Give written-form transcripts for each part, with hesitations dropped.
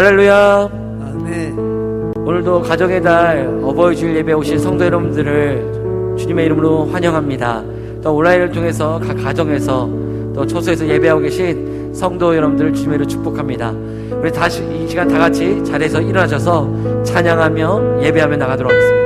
할렐루야. 아멘. 오늘도 가정의 달 어버이 주일 예배 오신 성도 여러분들을 주님의 이름으로 환영합니다. 또 온라인을 통해서 각 가정에서 또 초소에서 예배하고 계신 성도 여러분들을 주님의 이름으로 축복합니다. 우리 다시 이 시간 다 같이 자리에서 일어나셔서 찬양하며 예배하며 나가도록 하겠습니다.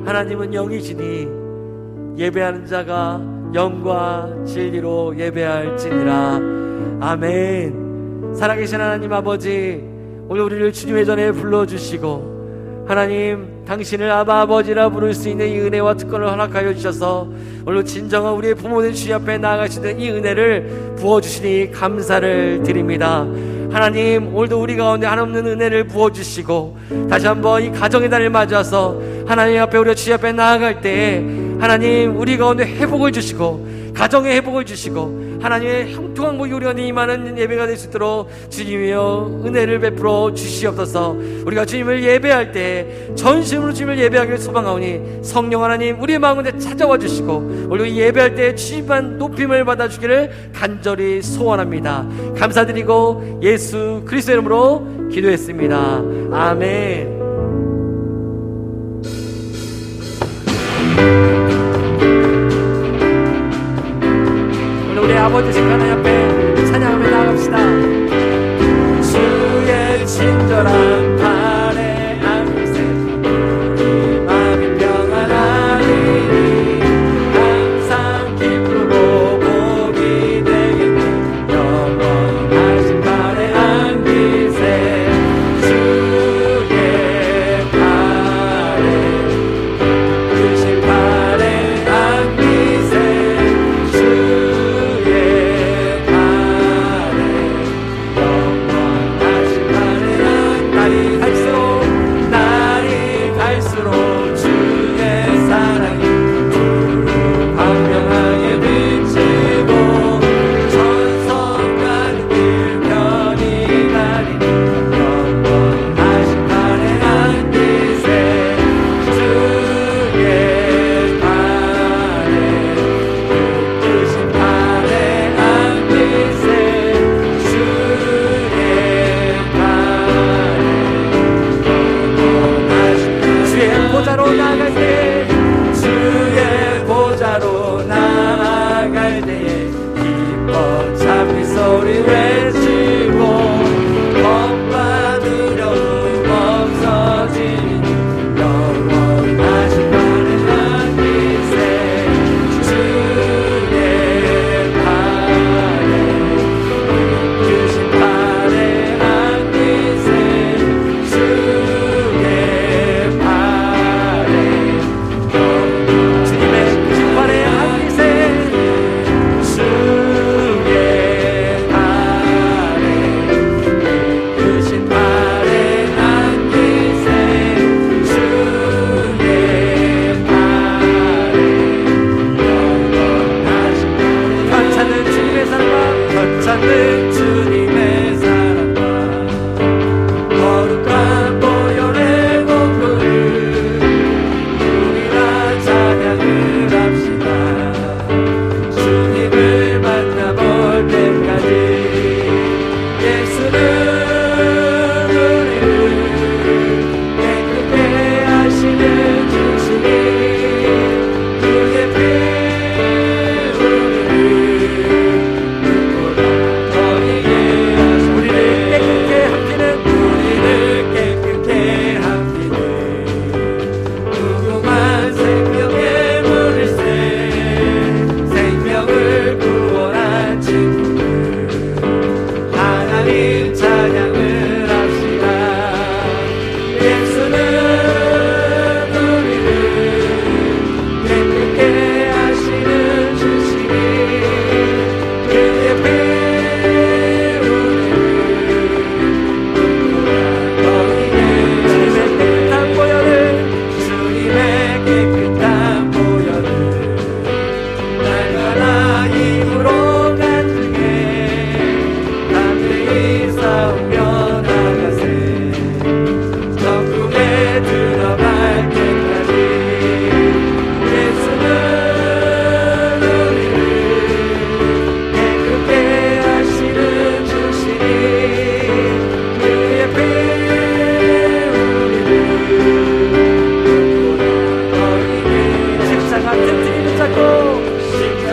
하나님은 영이시니 예배하는 자가 영과 진리로 예배할지니라. 아멘. 살아계신 하나님 아버지, 오늘 우리를 주님의 전에 불러주시고 하나님 당신을 아바 아버지라 부를 수 있는 이 은혜와 특권을 허락하여 주셔서 오늘 진정한 우리의 부모님 주님 앞에 나아가시는 이 은혜를 부어주시니 감사를 드립니다. 하나님, 오늘도 우리 가운데 한없는 은혜를 부어주시고 다시 한번 이 가정의 달을 맞아서 하나님 앞에 우리가 주님 앞에 나아갈 때에 하나님 우리 가운데 회복을 주시고 가정의 회복을 주시고 하나님의 형통한 고요리가 임하는 예배가 될 수 있도록 주님이여 은혜를 베풀어 주시옵소서. 우리가 주님을 예배할 때 전심으로 주님을 예배하기를 소망하오니 성령 하나님 우리의 마음에 찾아와 주시고 우리 예배할 때 주님만 높임을 받아주기를 간절히 소원합니다. 감사드리고 예수 그리스도의 이름으로 기도했습니다. 아멘. 우리 아버지 하나님 앞에 찬양하며 나아갑시다. 주의 친절한 발에 안기세 우리 마음이 평안하리니 항상 기쁘고 복이 되겠네. 영원하신 발에 안기세 주의 발에 주신 발에 안기세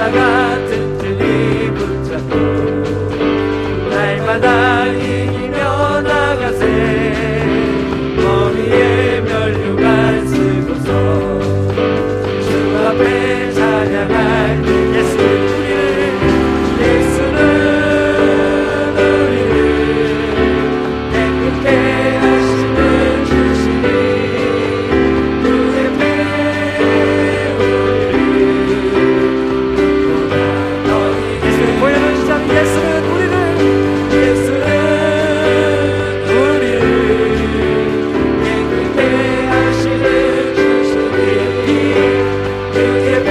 바다 같은 주님 붙잡고 날마다 이기며 나가세. 머리에 면류관 쓰고서 주 앞에 찬양할 때 예수는 우리를 행복해 하시는 주시니 그의 배 우리를 보여는 시작. 예수는 우리를 행복해 하시는 주시니 그의 배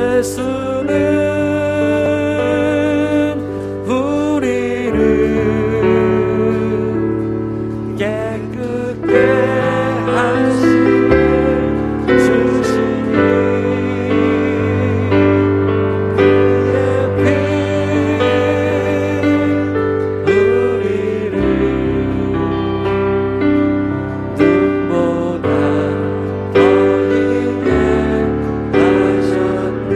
예수는 우리를 깨끗게 하시는 주시니 그의 피 우리를 눈보다 더 희게 하셨네.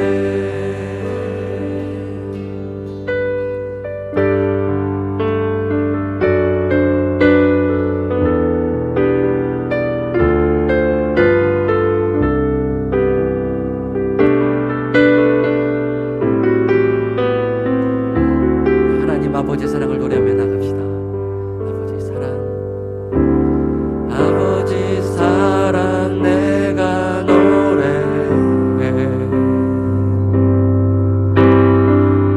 하나님 아버지 사랑을 노래하며 나갑시다. 아버지 사랑, 아버지 사랑 내가 노래해.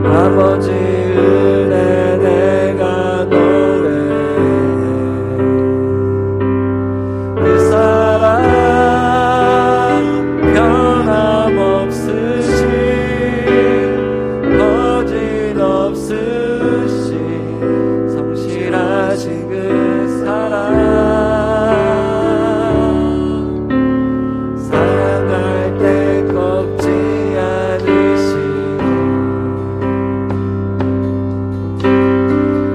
아버지 은혜 내가 노래해. 그 사랑 변함없으신 거짓없으신 성실하신 그 사랑 사랑할 때 꺾지 않으신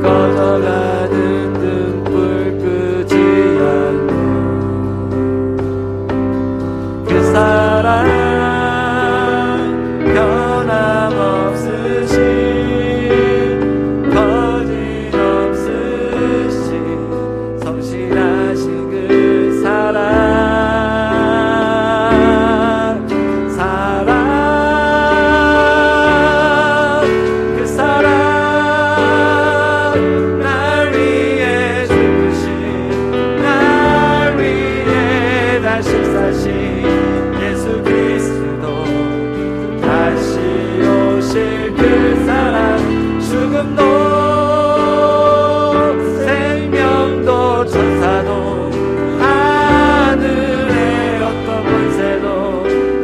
꺼져가는 등불 끄지 않는 그 사랑 변함없으신 거짓없으신 성실하신 그 사랑 그 사랑 날 위해 죽으신 날 위해 다시 사신 예수 그리스도 다시 오실 그 사랑 죽음도 생명도 천사도 하늘의 어떤 권세도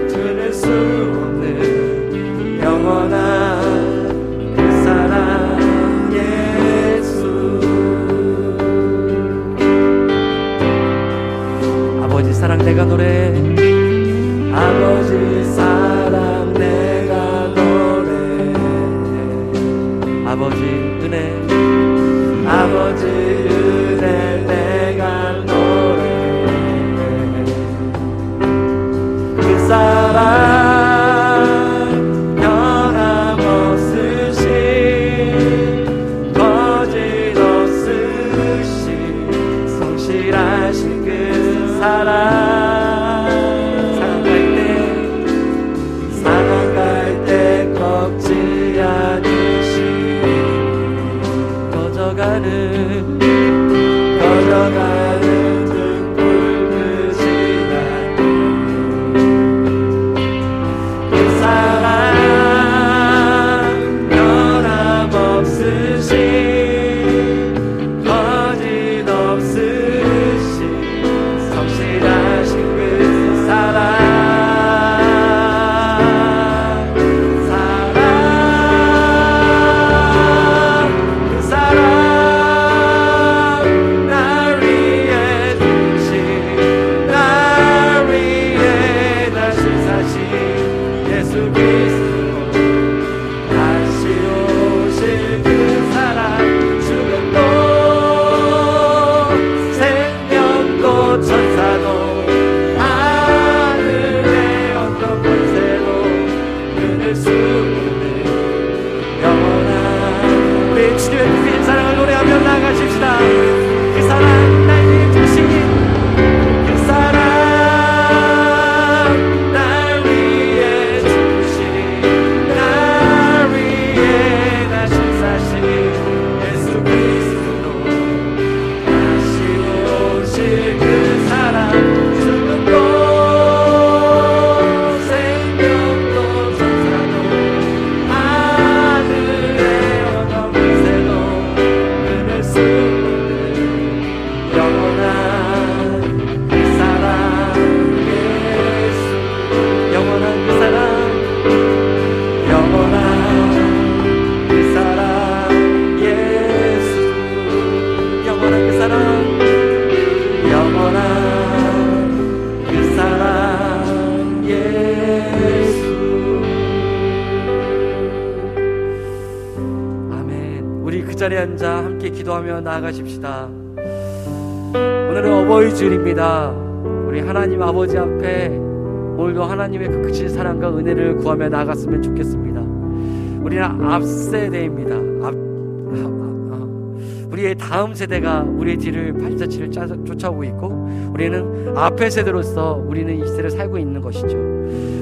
끊을 수 없는 영원한 그 사랑 예수. 아버지 사랑 내가 노래해. 아버지 사랑 내가 노래해. 아버지 은혜 아버지 은혜 내가 노래해. 그 사랑 변함없으신 거짓없으신 성실하신 그 사랑 사랑할 때 꺾지 않으신 꺼져가는 등불 끄지 않는 그 사랑 변함없으신 거짓없으신 성실하신 그 사랑 그 사랑 영원한 그 사랑 예수, 영원한 그 사랑, 영원한 그 사랑 예수, 영원한 그 사랑, 영원한 그 사랑 예수. 아멘. 우리 그 자리에 앉아 함께 기도하며 나아가십시다. 오늘은 어버이 주일입니다. 우리 하나님 아버지 앞에 오늘도 하나님의 그 크신 사랑과 은혜를 구하며 나아갔으면 좋겠습니다. 우리는 앞세대입니다. 우리의 다음 세대가 우리의 뒤를 발자취를 쫓아오고 있고, 우리는 앞의 세대로서 우리는 이 시대를 살고 있는 것이죠.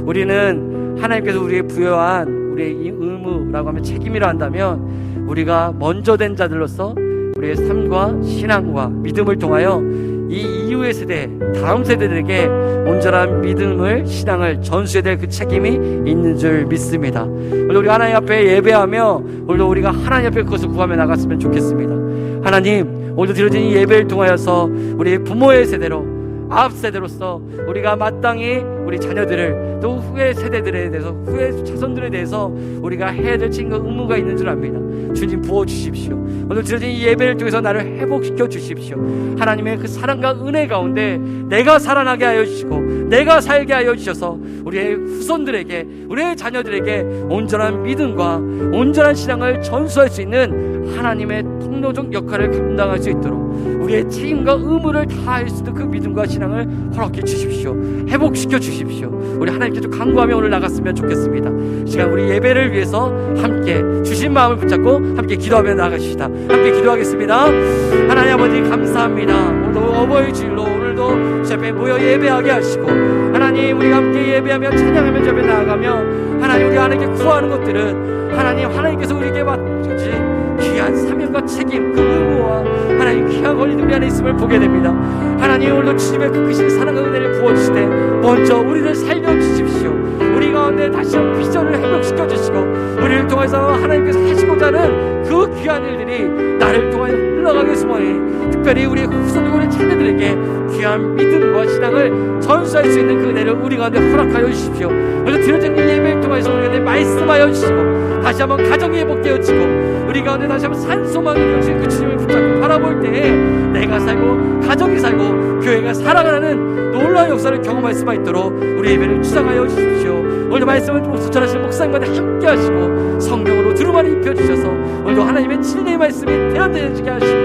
우리는 하나님께서 우리에게 부여한 우리의 이 의무라고 하면 책임이라 한다면, 우리가 먼저 된 자들로서 우리의 삶과 신앙과 믿음을 통하여 이 이후의 세대, 다음 세대들에게 온전한 믿음을, 신앙을 전수해야 될 그 책임이 있는 줄 믿습니다. 오늘 우리 하나님 앞에 예배하며 오늘도 우리가 하나님 앞에 그것을 구하며 나갔으면 좋겠습니다. 하나님, 오늘도 드려진 이 예배를 통하여서 우리 부모의 세대로, 앞 세대로서 우리가 마땅히 우리 자녀들을, 또 후의 세대들에 대해서, 후의 자손들에 대해서 우리가 해야 될 책임과 의무가 있는 줄 압니다. 주님 부어주십시오. 오늘 드려진 이 예배를 통해서 나를 회복시켜 주십시오. 하나님의 그 사랑과 은혜 가운데 내가 살아나게 하여 주시고, 내가 살게 하여 주셔서 우리의 후손들에게, 우리의 자녀들에게 온전한 믿음과 온전한 신앙을 전수할 수 있는 하나님의 통로적 역할을 감당할 수 있도록 우리의 책임과 의무를 다할 수 있는 그 믿음과 신앙을 허락해 주십시오. 회복시켜 주십시오. 우리 하나님께 좀 간구하며 오늘 나갔으면 좋겠습니다. 이 시간 우리 예배를 위해서 함께 주신 마음을 붙잡고 함께 기도하며 나가십시다. 함께 기도하겠습니다. 하나님 아버지 감사합니다. 오늘도 어버이 주일로 오늘도 주 앞에 모여 예배하게 하시고, 하나님 우리가 함께 예배하며 찬양하며 주 앞에 나아가며, 하나님 우리 하나님께 구하는 것들은 하나님께서 우리에게 맡겨주신 귀한 사명과 책임, 그 의무와 하나님 귀한 권리도 우리 안에 있음을 보게 됩니다. 하나님 오늘도 주님의 그 크신 사랑과 은혜를 부어주시되 먼저 우리를 살려주십시오. 우리 가운데 다시 한번 비전을 회복시켜 주시고, 우리를 통해서 하나님께서 하시고자 하는 그 귀한 일들이 나를 통하여 흘러가게 해주시니, 특별히 우리의 후손들과 우리 자녀들에게 귀한 믿음과 신앙을 전수할 수 있는 그 은혜를 우리 가운데 허락하여 주십시오. 오늘 드려진 이 예배를 통해서 우리 가운데 말씀하여 주시고, 다시 한번 가정이 회복되어지고, 우리 가운데 다시 한번 산소망이 되어진 그 주님을 붙잡고 바라볼 때에 내가 살고 가정이 살고 교회가 살아가는 놀라운 역사를 경험할 수만 있도록 우리 예배를 주장하여 주십시오. 오늘도 말씀을 전하시는 목사님과 함께 하시고, 성령으로 두루마리 입혀주셔서 오늘도 하나님의 진리의 말씀이 대언되어지게 하시고,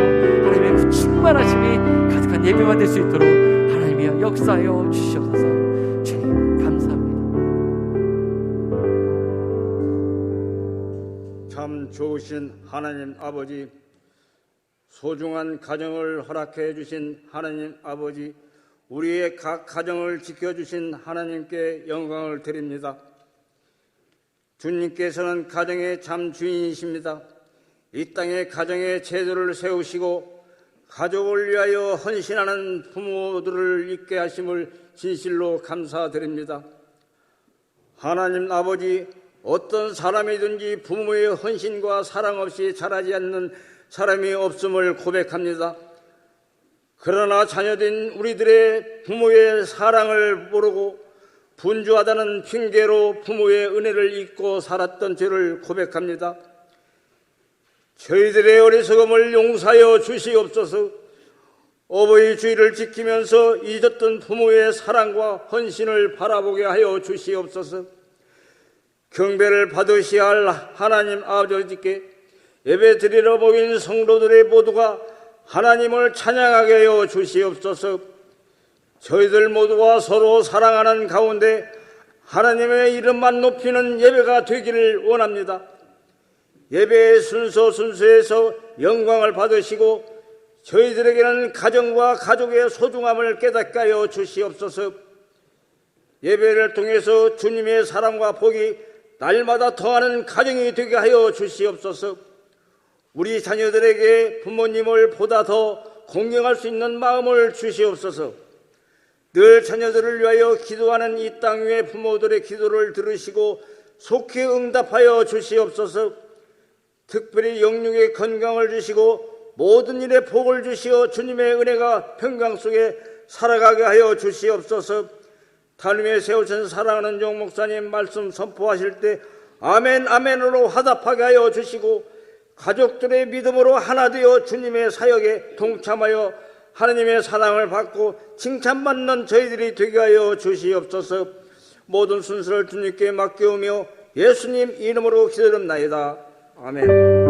하나님의 그 충만하심이 가득한 예배만 될 수 있도록 하나님이여 역사하여 주시옵소서. 주님 감사합니다. 참 좋으신 하나님 아버지, 소중한 가정을 허락해 주신 하나님 아버지, 우리의 각 가정을 지켜주신 하나님께 영광을 드립니다. 주님께서는 가정의 참 주인이십니다. 이 땅에 가정의 제도를 세우시고 가족을 위하여 헌신하는 부모들을 있게 하심을 진실로 감사드립니다. 하나님 아버지, 어떤 사람이든지 부모의 헌신과 사랑 없이 자라지 않는 사람이 없음을 고백합니다. 그러나 자녀된 우리들의 부모의 사랑을 모르고 분주하다는 핑계로 부모의 은혜를 잊고 살았던 죄를 고백합니다. 저희들의 어리석음을 용서하여 주시옵소서. 어버이 주일을 지키면서 잊었던 부모의 사랑과 헌신을 바라보게 하여 주시옵소서. 경배를 받으셔야 할 하나님 아버지께 예배 드리러 모인 성도들의 모두가 하나님을 찬양하게 하여 주시옵소서. 저희들 모두가 서로 사랑하는 가운데 하나님의 이름만 높이는 예배가 되기를 원합니다. 예배의 순서에서 영광을 받으시고 저희들에게는 가정과 가족의 소중함을 깨닫게 하여 주시옵소서. 예배를 통해서 주님의 사랑과 복이 날마다 더하는 가정이 되게 하여 주시옵소서. 우리 자녀들에게 부모님을 보다 더 공경할 수 있는 마음을 주시옵소서. 늘 자녀들을 위하여 기도하는 이 땅 위의 부모들의 기도를 들으시고 속히 응답하여 주시옵소서. 특별히 영육의 건강을 주시고 모든 일에 복을 주시어 주님의 은혜가 평강 속에 살아가게 하여 주시옵소서. 달림에 세우신 사랑하는 종 목사님 말씀 선포하실 때 아멘 아멘으로 화답하게 하여 주시고, 가족들의 믿음으로 하나 되어 주님의 사역에 동참하여 하나님의 사랑을 받고 칭찬받는 저희들이 되게 하여 주시옵소서. 모든 순서를 주님께 맡기오며 예수님 이름으로 기도드립나이다. 아멘.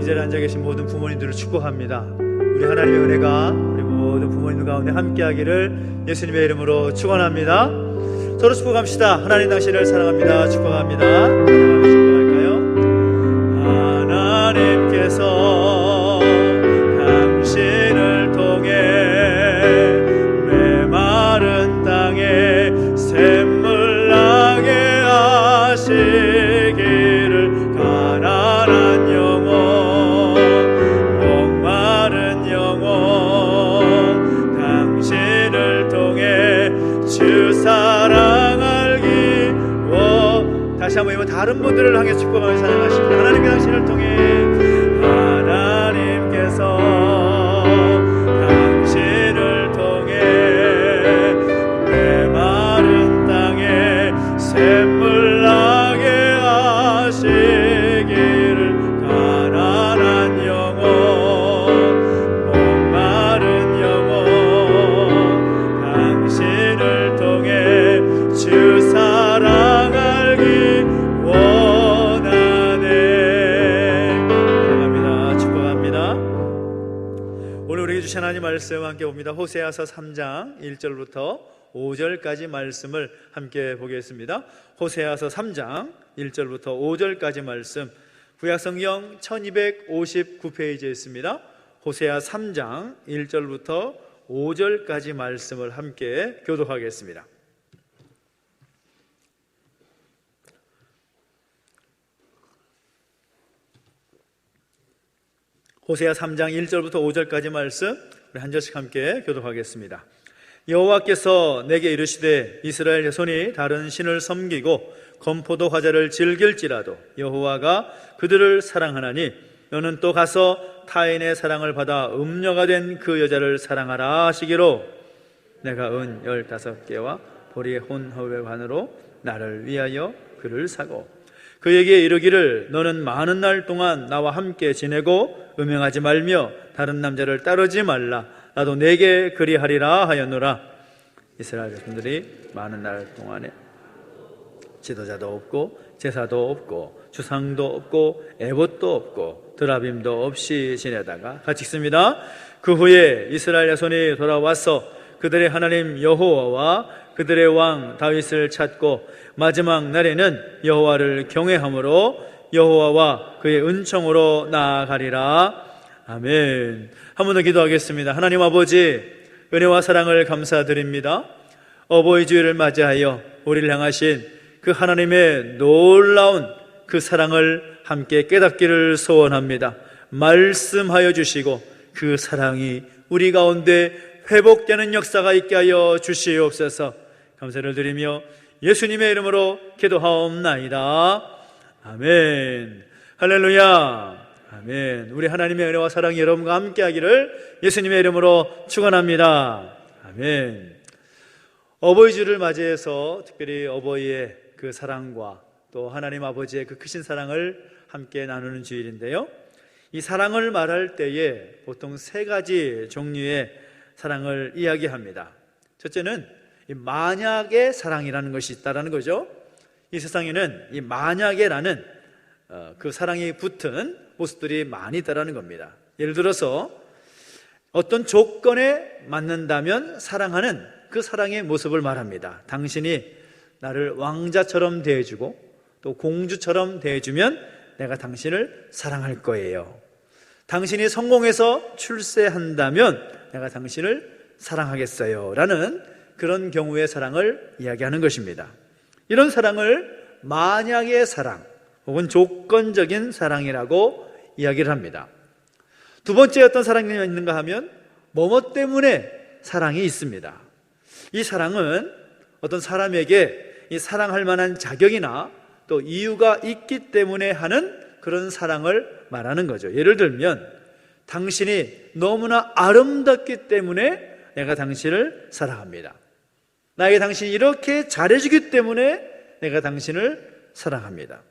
이 자리에 앉아 계신 모든 부모님들을 축복합니다. 우리 하나님의 은혜가 우리 모든 부모님들 가운데 함께하기를 예수님의 이름으로 축원합니다. 서로 축복합시다. 하나님 당신을 사랑합니다. 축복합니다. 축복할까요? 하나님께서 당신을 통해 메마른 땅에 샘물 나게 하시기를 가난한 영혼 목마른 영혼 당신을 통해 주 사랑 알기 다시 한번 이번 다른 분들을 향해 축복하며 찬양하십니다. 하나님께 당신을 통해 하나님께서 당신을 통해 메마른 땅에 샘물 나게 하시기를 가난한 영혼 목마른 영혼 당신을 통해 주 사랑 알기 원하네. 사랑합니다. 축복합니다. 오늘 우리에게 주신 하나님 말씀 함께 봅니다. 호세아서 3장 1절부터 5절까지 말씀을 함께 보겠습니다. 호세아서 3장 1절부터 5절까지 말씀, 구약성경 1259페이지에 있습니다. 호세아 3장 1절부터 5절까지 말씀을 함께 교독하겠습니다. 호세아 3장 1절부터 5절까지 말씀 우리 한 절씩 함께 교독하겠습니다. 여호와께서 내게 이르시되 이스라엘 자손이 다른 신을 섬기고 건포도 과자를 즐길지라도 여호와가 그들을 사랑하나니 너는 또 가서 타인의 사랑을 받아 음녀가 된 그 여자를 사랑하라 하시기로 내가 은 15개와 보리의 혼허의 관으로 나를 위하여 그를 사고 그에게 이르기를 너는 많은 날 동안 나와 함께 지내고 음행하지 말며 다른 남자를 따르지 말라. 나도 내게 그리하리라 하였노라. 이스라엘 자손들이 많은 날 동안에 지도자도 없고 제사도 없고 주상도 없고 에봇도 없고 드라빔도 없이 지내다가 같이 읽습니다. 그 후에 이스라엘 자손이 돌아와서 그들의 하나님 여호와와 그들의 왕 다윗을 찾고 마지막 날에는 여호와를 경외함으로 여호와와 그의 은총으로 나아가리라. 아멘. 한 번 더 기도하겠습니다. 하나님 아버지, 은혜와 사랑을 감사드립니다. 어버이 주일을 맞이하여 우리를 향하신 그 하나님의 놀라운 그 사랑을 함께 깨닫기를 소원합니다. 말씀하여 주시고 그 사랑이 우리 가운데 회복되는 역사가 있게 하여 주시옵소서. 감사를 드리며 예수님의 이름으로 기도하옵나이다. 아멘. 할렐루야. 아멘. 우리 하나님의 은혜와 사랑이 여러분과 함께 하기를 예수님의 이름으로 축원합니다. 아멘. 어버이 주를 맞이해서 특별히 어버이의 그 사랑과 또 하나님 아버지의 그 크신 사랑을 함께 나누는 주일인데요, 이 사랑을 말할 때에 보통 세 가지 종류의 사랑을 이야기합니다. 첫째는 이 만약의 사랑이라는 것이 있다라는 거죠. 이 세상에는 이 만약에라는 그 사랑이 붙은 모습들이 많이 있다라는 겁니다. 예를 들어서 어떤 조건에 맞는다면 사랑하는 그 사랑의 모습을 말합니다. 당신이 나를 왕자처럼 대해주고 또 공주처럼 대해주면 내가 당신을 사랑할 거예요. 당신이 성공해서 출세한다면 내가 당신을 사랑하겠어요 라는 그런 경우의 사랑을 이야기하는 것입니다. 이런 사랑을 만약의 사랑 혹은 조건적인 사랑이라고 이야기를 합니다. 두 번째 어떤 사랑이 있는가 하면 뭐뭐 때문에 사랑이 있습니다. 이 사랑은 어떤 사람에게 이 사랑할 만한 자격이나 또 이유가 있기 때문에 하는 그런 사랑을 말하는 거죠. 예를 들면 당신이 너무나 아름답기 때문에 내가 당신을 사랑합니다. 나에게 당신이 이렇게 잘해주기 때문에 내가 당신을 사랑합니다.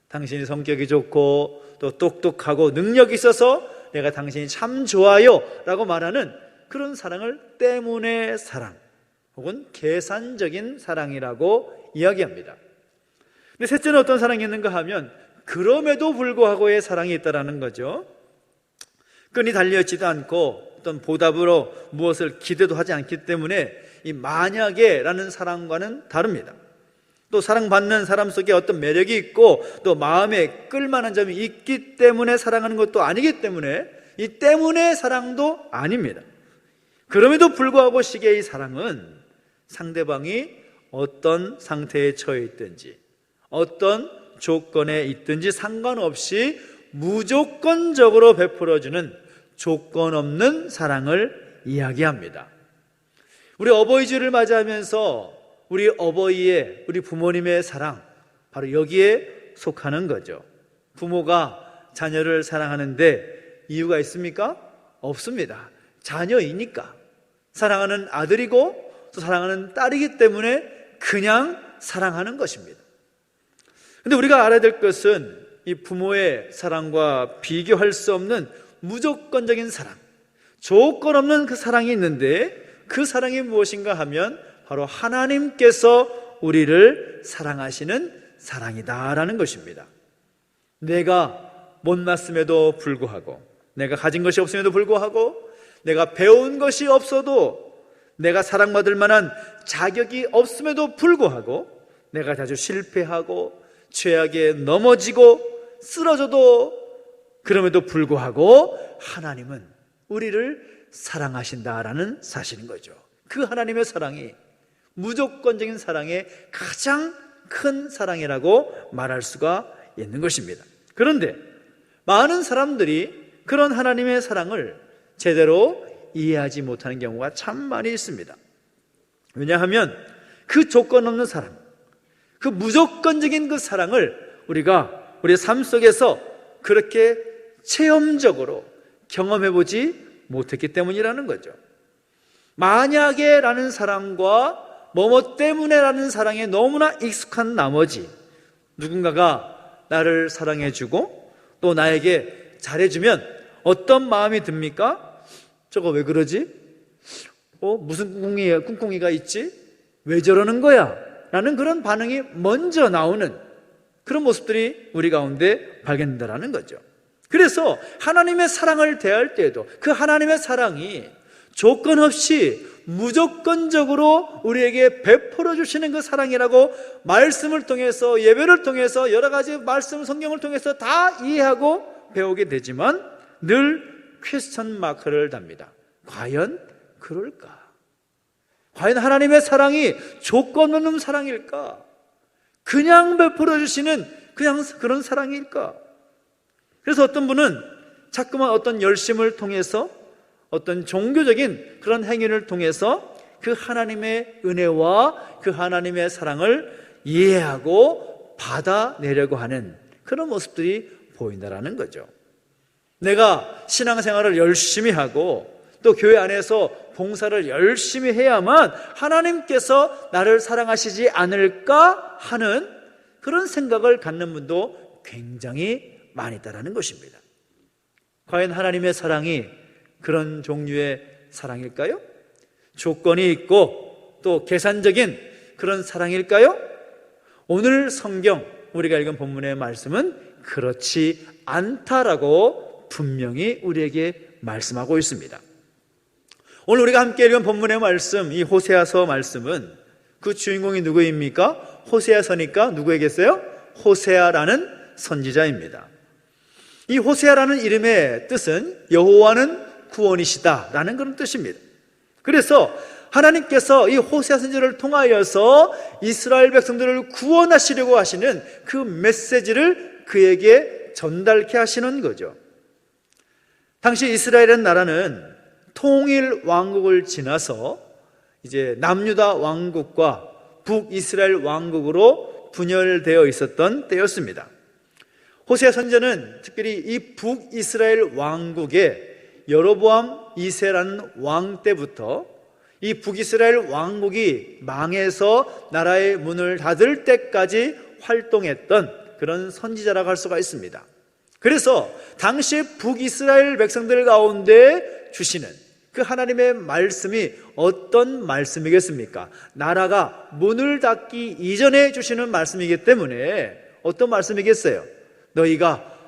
당신이 성격이 좋고 또 똑똑하고 능력이 있어서 내가 당신이 참 좋아요 라고 말하는 그런 사랑을 때문에 사랑 혹은 계산적인 사랑이라고 이야기합니다. 근데 셋째는 어떤 사랑이 있는가 하면 그럼에도 불구하고의 사랑이 있다는 거죠. 끈이 달려있지도 않고 어떤 보답으로 무엇을 기대도 하지 않기 때문에 이 만약에라는 사랑과는 다릅니다. 또 사랑받는 사람 속에 어떤 매력이 있고 또 마음에 끌만한 점이 있기 때문에 사랑하는 것도 아니기 때문에 이 때문에 사랑도 아닙니다. 그럼에도 불구하고 시계의 사랑은 상대방이 어떤 상태에 처해 있든지 어떤 조건에 있든지 상관없이 무조건적으로 베풀어주는 조건 없는 사랑을 이야기합니다. 우리 어버이주를 맞이하면서 우리 어버이의, 우리 부모님의 사랑, 바로 여기에 속하는 거죠. 부모가 자녀를 사랑하는데 이유가 있습니까? 없습니다. 자녀이니까. 사랑하는 아들이고 또 사랑하는 딸이기 때문에 그냥 사랑하는 것입니다. 근데 우리가 알아야 될 것은 이 부모의 사랑과 비교할 수 없는 무조건적인 사랑, 조건 없는 그 사랑이 있는데 그 사랑이 무엇인가 하면 바로 하나님께서 우리를 사랑하시는 사랑이다라는 것입니다. 내가 못났음에도 불구하고, 내가 가진 것이 없음에도 불구하고, 내가 배운 것이 없어도, 내가 사랑받을 만한 자격이 없음에도 불구하고, 내가 자주 실패하고 죄악에 넘어지고 쓰러져도 그럼에도 불구하고 하나님은 우리를 사랑하신다라는 사실인 거죠. 그 하나님의 사랑이 무조건적인 사랑의 가장 큰 사랑이라고 말할 수가 있는 것입니다. 그런데 많은 사람들이 그런 하나님의 사랑을 제대로 이해하지 못하는 경우가 참 많이 있습니다. 왜냐하면 그 조건 없는 사랑, 그 무조건적인 그 사랑을 우리가 우리의 삶 속에서 그렇게 체험적으로 경험해보지 못했기 때문이라는 거죠. 만약에 라는 사랑과 뭐뭐 때문에 라는 사랑에 너무나 익숙한 나머지 누군가가 나를 사랑해주고 또 나에게 잘해주면 어떤 마음이 듭니까? 저거 왜 그러지? 무슨 꿍꿍이가 있지? 왜 저러는 거야? 라는 그런 반응이 먼저 나오는 그런 모습들이 우리 가운데 발견된다는 거죠. 그래서 하나님의 사랑을 대할 때에도 그 하나님의 사랑이 조건 없이 무조건적으로 우리에게 베풀어 주시는 그 사랑이라고 말씀을 통해서, 예배를 통해서, 여러 가지 말씀, 성경을 통해서 다 이해하고 배우게 되지만 늘 퀘스천 마크를 답니다. 과연 그럴까? 과연 하나님의 사랑이 조건 없는 사랑일까? 그냥 베풀어 주시는 그냥 그런 사랑일까? 그래서 어떤 분은 자꾸만 어떤 열심을 통해서 어떤 종교적인 그런 행위를 통해서 그 하나님의 은혜와 그 하나님의 사랑을 이해하고 받아내려고 하는 그런 모습들이 보인다라는 거죠. 내가 신앙생활을 열심히 하고 또 교회 안에서 봉사를 열심히 해야만 하나님께서 나를 사랑하시지 않을까 하는 그런 생각을 갖는 분도 굉장히 많이 있다는 것입니다. 과연 하나님의 사랑이 그런 종류의 사랑일까요? 조건이 있고 또 계산적인 그런 사랑일까요? 오늘 성경 우리가 읽은 본문의 말씀은 그렇지 않다라고 분명히 우리에게 말씀하고 있습니다. 오늘 우리가 함께 읽은 본문의 말씀, 이 호세아서 말씀은 그 주인공이 누구입니까? 호세아서니까 누구에게서요? 호세아라는 선지자입니다. 이 호세아라는 이름의 뜻은 여호와는 구원이시다라는 그런 뜻입니다. 그래서 하나님께서 이 호세아 선지자를 통하여서 이스라엘 백성들을 구원하시려고 하시는 그 메시지를 그에게 전달케 하시는 거죠. 당시 이스라엘이라는 나라는 통일 왕국을 지나서 이제 남유다 왕국과 북이스라엘 왕국으로 분열되어 있었던 때였습니다. 호세아 선지자는 특별히 이 북이스라엘 왕국의 여로보암 2세라는 왕 때부터 이 북이스라엘 왕국이 망해서 나라의 문을 닫을 때까지 활동했던 그런 선지자라고 할 수가 있습니다. 그래서 당시 북이스라엘 백성들 가운데 주시는 그 하나님의 말씀이 어떤 말씀이겠습니까? 나라가 문을 닫기 이전에 주시는 말씀이기 때문에 어떤 말씀이겠어요? 너희가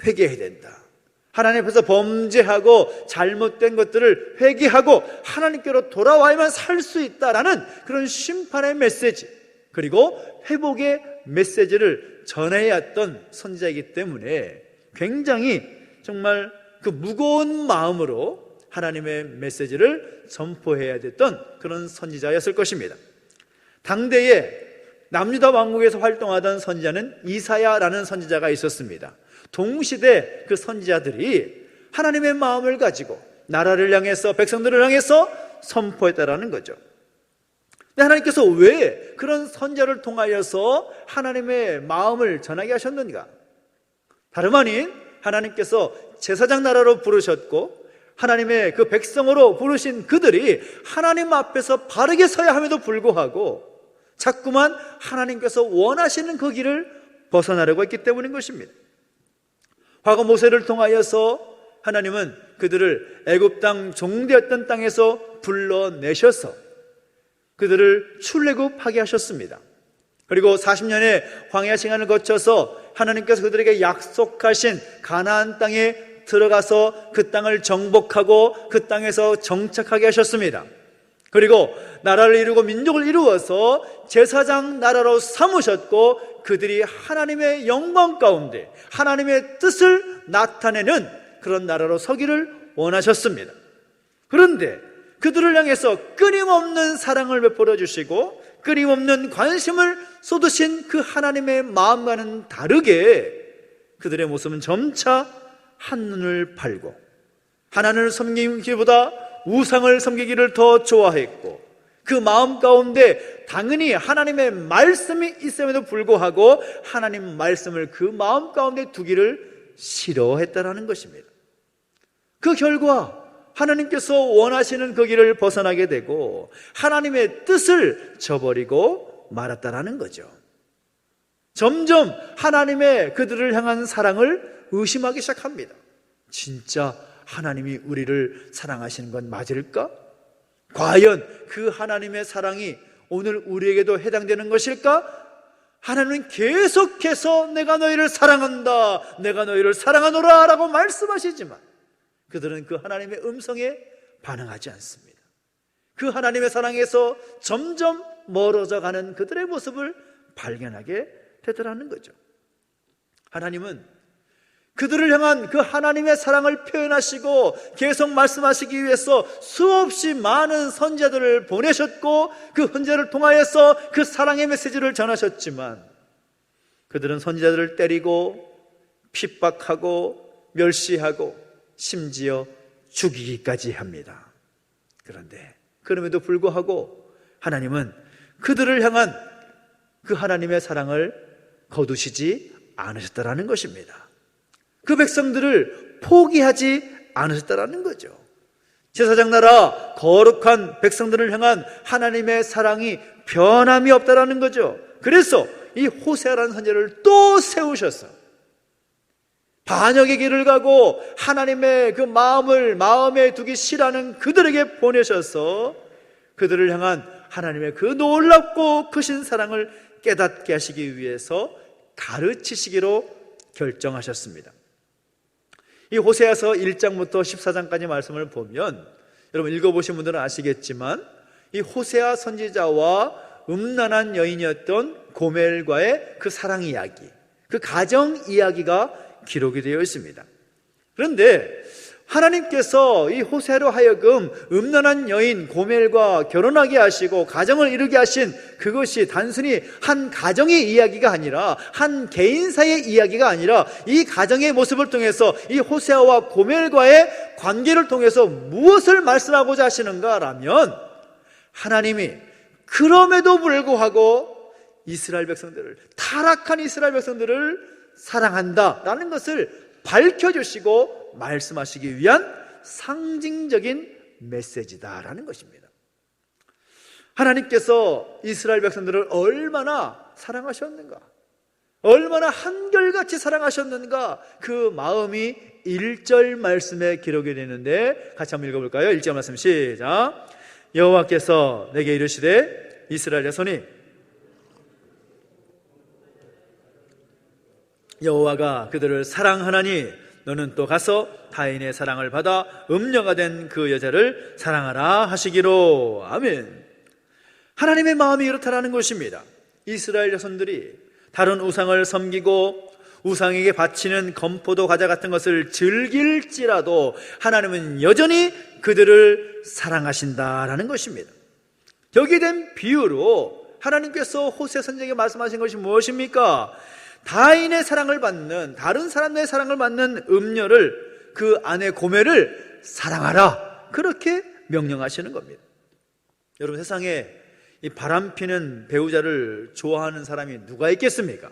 회개해야 된다. 하나님 앞에서 범죄하고 잘못된 것들을 회개하고 하나님께로 돌아와야만 살 수 있다라는 그런 심판의 메시지, 그리고 회복의 메시지를 전해야 했던 선지자이기 때문에 굉장히 정말 그 무거운 마음으로 하나님의 메시지를 전포해야 됐던 그런 선지자였을 것입니다. 당대에 남유다 왕국에서 활동하던 선지자는 이사야라는 선지자가 있었습니다. 동시대 그 선지자들이 하나님의 마음을 가지고 나라를 향해서, 백성들을 향해서 선포했다라는 거죠. 근데 하나님께서 왜 그런 선지자를 통하여서 하나님의 마음을 전하게 하셨는가? 다름 아닌 하나님께서 제사장 나라로 부르셨고 하나님의 그 백성으로 부르신 그들이 하나님 앞에서 바르게 서야 함에도 불구하고 자꾸만 하나님께서 원하시는 그 길을 벗어나려고 했기 때문인 것입니다. 과거 모세를 통하여서 하나님은 그들을 애굽 땅 종되었던 땅에서 불러내셔서 그들을 출애굽하게 하셨습니다. 그리고 40년의 광야 시간을 거쳐서 하나님께서 그들에게 약속하신 가나안 땅에 들어가서 그 땅을 정복하고 그 땅에서 정착하게 하셨습니다. 그리고 나라를 이루고 민족을 이루어서 제사장 나라로 삼으셨고 그들이 하나님의 영광 가운데 하나님의 뜻을 나타내는 그런 나라로 서기를 원하셨습니다. 그런데 그들을 향해서 끊임없는 사랑을 베풀어 주시고 끊임없는 관심을 쏟으신 그 하나님의 마음과는 다르게 그들의 모습은 점차 한눈을 팔고 하나님을 섬기기보다 우상을 섬기기를 더 좋아했고 그 마음 가운데 당연히 하나님의 말씀이 있음에도 불구하고 하나님 말씀을 그 마음 가운데 두기를 싫어했다라는 것입니다. 그 결과 하나님께서 원하시는 그 길을 벗어나게 되고 하나님의 뜻을 저버리고 말았다라는 거죠. 점점 하나님의 그들을 향한 사랑을 의심하기 시작합니다. 진짜 하나님이 우리를 사랑하시는 건 맞을까? 과연 그 하나님의 사랑이 오늘 우리에게도 해당되는 것일까? 하나님은 계속해서 내가 너희를 사랑한다, 내가 너희를 사랑하노라 라고 말씀하시지만 그들은 그 하나님의 음성에 반응하지 않습니다. 그 하나님의 사랑에서 점점 멀어져 가는 그들의 모습을 발견하게 되더라는 거죠. 하나님은 그들을 향한 그 하나님의 사랑을 표현하시고 계속 말씀하시기 위해서 수없이 많은 선지자들을 보내셨고 그 선지자를 통하여서 그 사랑의 메시지를 전하셨지만 그들은 선지자들을 때리고 핍박하고 멸시하고 심지어 죽이기까지 합니다. 그런데 그럼에도 불구하고 하나님은 그들을 향한 그 하나님의 사랑을 거두시지 않으셨다라는 것입니다. 그 백성들을 포기하지 않으셨다라는 거죠. 제사장 나라 거룩한 백성들을 향한 하나님의 사랑이 변함이 없다라는 거죠. 그래서 이 호세아라는 선지자를 또 세우셔서 반역의 길을 가고 하나님의 그 마음을 마음에 두기 싫어하는 그들에게 보내셔서 그들을 향한 하나님의 그 놀랍고 크신 사랑을 깨닫게 하시기 위해서 가르치시기로 결정하셨습니다. 이 호세아서 1장부터 14장까지 말씀을 보면 여러분 읽어보신 분들은 아시겠지만 이 호세아 선지자와 음란한 여인이었던 고멜과의 그 사랑 이야기, 그 가정 이야기가 기록이 되어 있습니다. 그런데 하나님께서 이 호세아로 하여금 음란한 여인 고멜과 결혼하게 하시고 가정을 이루게 하신 그것이 단순히 한 가정의 이야기가 아니라 한 개인사의 이야기가 아니라 이 가정의 모습을 통해서 이 호세아와 고멜과의 관계를 통해서 무엇을 말씀하고자 하시는가라면 하나님이 그럼에도 불구하고 이스라엘 백성들을, 타락한 이스라엘 백성들을 사랑한다라는 것을 밝혀주시고 말씀하시기 위한 상징적인 메시지다라는 것입니다. 하나님께서 이스라엘 백성들을 얼마나 사랑하셨는가, 얼마나 한결같이 사랑하셨는가, 그 마음이 1절 말씀에 기록이 되는데 같이 한번 읽어볼까요? 1절 말씀 시작. 여호와께서 내게 이르시되 이스라엘 자손이 여호와가 그들을 사랑하나니 너는 또 가서 타인의 사랑을 받아 음녀가 된 그 여자를 사랑하라 하시기로. 아멘. 하나님의 마음이 이렇다라는 것입니다. 이스라엘 자손들이 다른 우상을 섬기고 우상에게 바치는 건포도 과자 같은 것을 즐길지라도 하나님은 여전히 그들을 사랑하신다라는 것입니다. 여기에 대한 비유로 하나님께서 호세 선지자에게 말씀하신 것이 무엇입니까? 타인의 사랑을 받는, 다른 사람의 사랑을 받는 음녀를, 그 아내 고멜을 사랑하라, 그렇게 명령하시는 겁니다. 여러분, 세상에 이 바람피는 배우자를 좋아하는 사람이 누가 있겠습니까?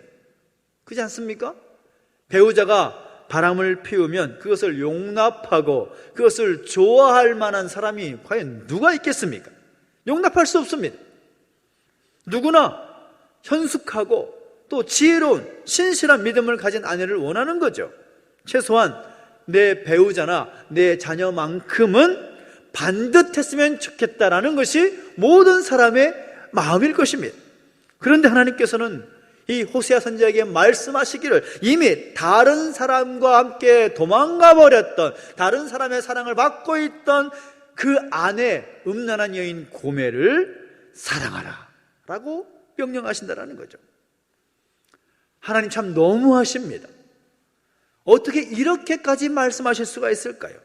그렇지 않습니까? 배우자가 바람을 피우면 그것을 용납하고 그것을 좋아할 만한 사람이 과연 누가 있겠습니까? 용납할 수 없습니다. 누구나 현숙하고 또 지혜로운 신실한 믿음을 가진 아내를 원하는 거죠. 최소한 내 배우자나 내 자녀만큼은 반듯했으면 좋겠다라는 것이 모든 사람의 마음일 것입니다. 그런데 하나님께서는 이 호세아 선지자에게 말씀하시기를, 이미 다른 사람과 함께 도망가 버렸던, 다른 사람의 사랑을 받고 있던 그 아내, 음란한 여인 고멜을 사랑하라 라고 명령하신다라는 거죠. 하나님 참 너무하십니다. 어떻게 이렇게까지 말씀하실 수가 있을까요?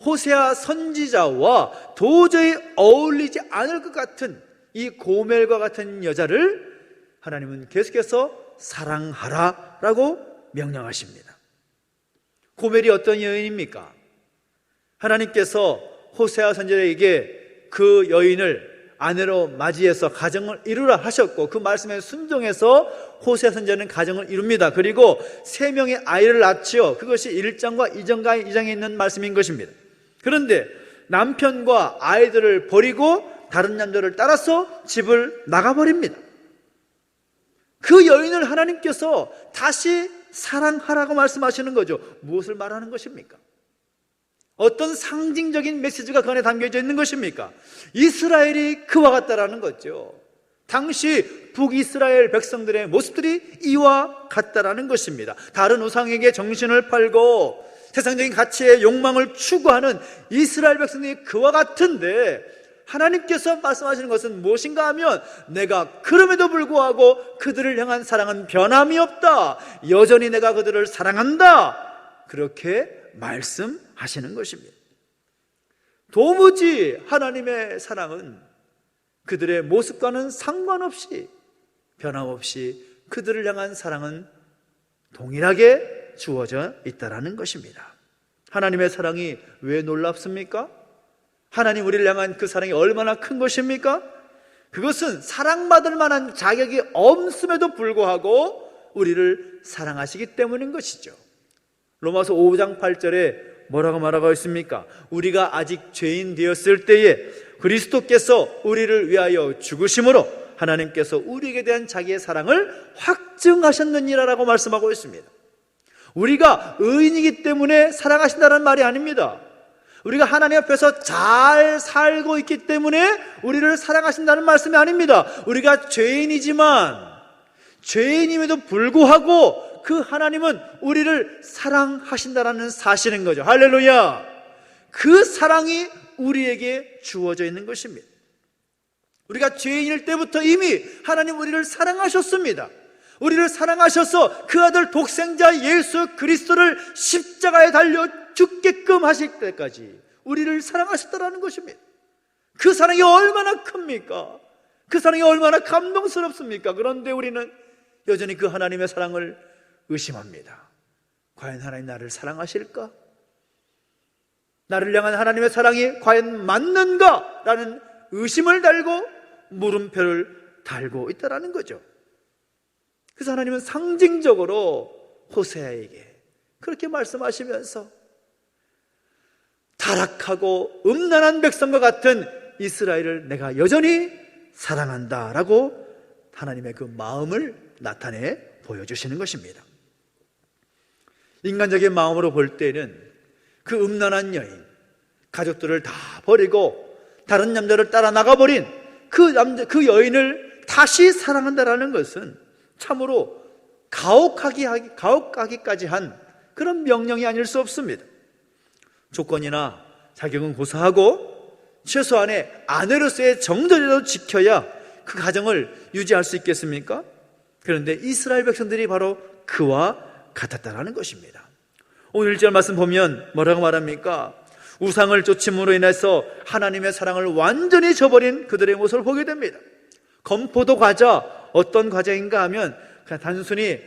호세아 선지자와 도저히 어울리지 않을 것 같은 이 고멜과 같은 여자를 하나님은 계속해서 사랑하라 라고 명령하십니다. 고멜이 어떤 여인입니까? 하나님께서 호세아 선지자에게 그 여인을 아내로 맞이해서 가정을 이루라 하셨고, 그 말씀에 순종해서 호세아 선지자는 가정을 이룹니다. 그리고 3명의 아이를 낳지요. 그것이 1장과 2장에 있는 말씀인 것입니다. 그런데 남편과 아이들을 버리고 다른 남자를 따라서 집을 나가버립니다. 그 여인을 하나님께서 다시 사랑하라고 말씀하시는 거죠. 무엇을 말하는 것입니까? 어떤 상징적인 메시지가 그 안에 담겨져 있는 것입니까? 이스라엘이 그와 같다라는 거죠. 당시 북이스라엘 백성들의 모습들이 이와 같다라는 것입니다. 다른 우상에게 정신을 팔고 세상적인 가치의 욕망을 추구하는 이스라엘 백성들이 그와 같은데, 하나님께서 말씀하시는 것은 무엇인가 하면, 내가 그럼에도 불구하고 그들을 향한 사랑은 변함이 없다, 여전히 내가 그들을 사랑한다, 그렇게 말씀하시는 것입니다. 도무지 하나님의 사랑은 그들의 모습과는 상관없이, 변함없이 그들을 향한 사랑은 동일하게 주어져 있다라는 것입니다. 하나님의 사랑이 왜 놀랍습니까? 하나님 우리를 향한 그 사랑이 얼마나 큰 것입니까? 그것은 사랑받을 만한 자격이 없음에도 불구하고 우리를 사랑하시기 때문인 것이죠. 로마서 5장 8절에 뭐라고 말하고 있습니까? 우리가 아직 죄인 되었을 때에 그리스도께서 우리를 위하여 죽으심으로 하나님께서 우리에게 대한 자기의 사랑을 확증하셨느니라라고 말씀하고 있습니다. 우리가 의인이기 때문에 사랑하신다는 말이 아닙니다. 우리가 하나님 앞에서 잘 살고 있기 때문에 우리를 사랑하신다는 말씀이 아닙니다. 우리가 죄인이지만, 죄인임에도 불구하고 그 하나님은 우리를 사랑하신다는 사실인 거죠. 할렐루야. 그 사랑이 우리에게 주어져 있는 것입니다. 우리가 죄인일 때부터 이미 하나님 우리를 사랑하셨습니다. 우리를 사랑하셔서 그 아들 독생자 예수 그리스도를 십자가에 달려 죽게끔 하실 때까지 우리를 사랑하셨다는 것입니다. 그 사랑이 얼마나 큽니까? 그 사랑이 얼마나 감동스럽습니까? 그런데 우리는 여전히 그 하나님의 사랑을 의심합니다. 과연 하나님 나를 사랑하실까? 나를 향한 하나님의 사랑이 과연 맞는가? 라는 의심을 달고 물음표를 달고 있다는 거죠. 그래서 하나님은 상징적으로 호세아에게 그렇게 말씀하시면서 타락하고 음란한 백성과 같은 이스라엘을 내가 여전히 사랑한다라고 하나님의 그 마음을 나타내 보여주시는 것입니다. 인간적인 마음으로 볼 때는 그 음란한 여인, 가족들을 다 버리고 다른 남자를 따라 나가버린 그 여인을 다시 사랑한다라는 것은 참으로 가혹하기까지 한 그런 명령이 아닐 수 없습니다. 조건이나 자격은 고사하고 최소한의 아내로서의 정도라도 지켜야 그 가정을 유지할 수 있겠습니까? 그런데 이스라엘 백성들이 바로 그와 같았다는 것입니다. 오늘 1절 말씀 보면 뭐라고 말합니까? 우상을 쫓음으로 인해서 하나님의 사랑을 완전히 저버린 그들의 모습을 보게 됩니다. 건포도 과자, 어떤 과자인가 하면 그냥 단순히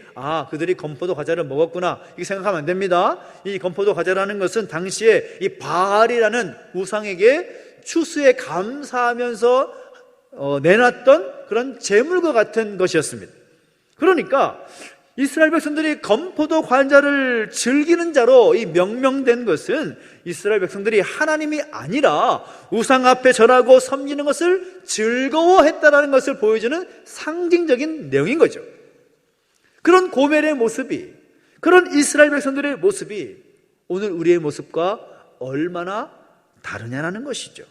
그들이 건포도 과자를 먹었구나 이렇게 생각하면 안 됩니다. 이 건포도 과자라는 것은 당시에 이 바알이라는 우상에게 추수에 감사하면서 내놨던 그런 제물과 같은 것이었습니다. 그러니까 이스라엘 백성들이 건포도 과자를 즐기는 자로 이 명명된 것은 이스라엘 백성들이 하나님이 아니라 우상 앞에 절하고 섬기는 것을 즐거워했다는 것을 보여주는 상징적인 내용인 거죠. 그런 고멜의 모습이, 그런 이스라엘 백성들의 모습이 오늘 우리의 모습과 얼마나 다르냐는 것이죠.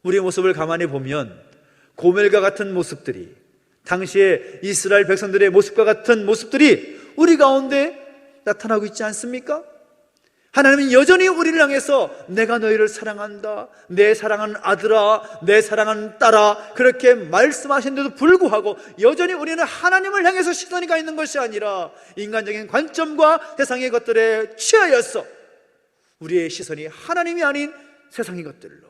우리의 모습을 가만히 보면 고멜과 같은 모습들이, 당시에 이스라엘 백성들의 모습과 같은 모습들이 우리 가운데 나타나고 있지 않습니까? 하나님은 여전히 우리를 향해서 내가 너희를 사랑한다, 내 사랑하는 아들아, 내 사랑하는 딸아, 그렇게 말씀하신데도 불구하고 여전히 우리는 하나님을 향해서 시선이 가 있는 것이 아니라 인간적인 관점과 세상의 것들에 취하여서 우리의 시선이 하나님이 아닌 세상의 것들로,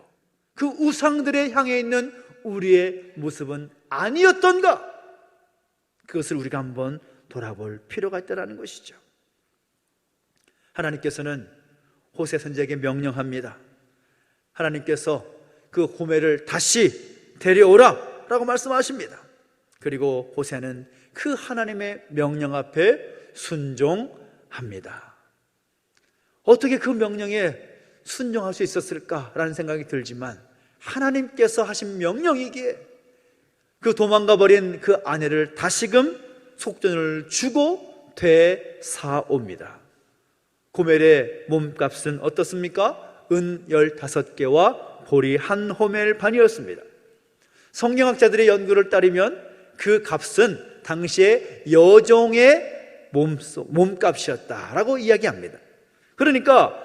그 우상들에 향해 있는 우리의 모습은 아니었던가? 그것을 우리가 한번 돌아볼 필요가 있다는 것이죠. 하나님께서는 호세 선지자에게 명령합니다. 하나님께서 그 고멜을 다시 데려오라 라고 말씀하십니다. 그리고 호세는 그 하나님의 명령 앞에 순종합니다. 어떻게 그 명령에 순종할 수 있었을까라는 생각이 들지만 하나님께서 하신 명령이기에 그 도망가버린 그 아내를 다시금 속전을 주고 되사옵니다. 고멜의 몸값은 어떻습니까? 은 15개와 보리 1호멜 반이었습니다. 성경학자들의 연구를 따르면 그 값은 당시의 여종의 몸값이었다라고 이야기합니다. 그러니까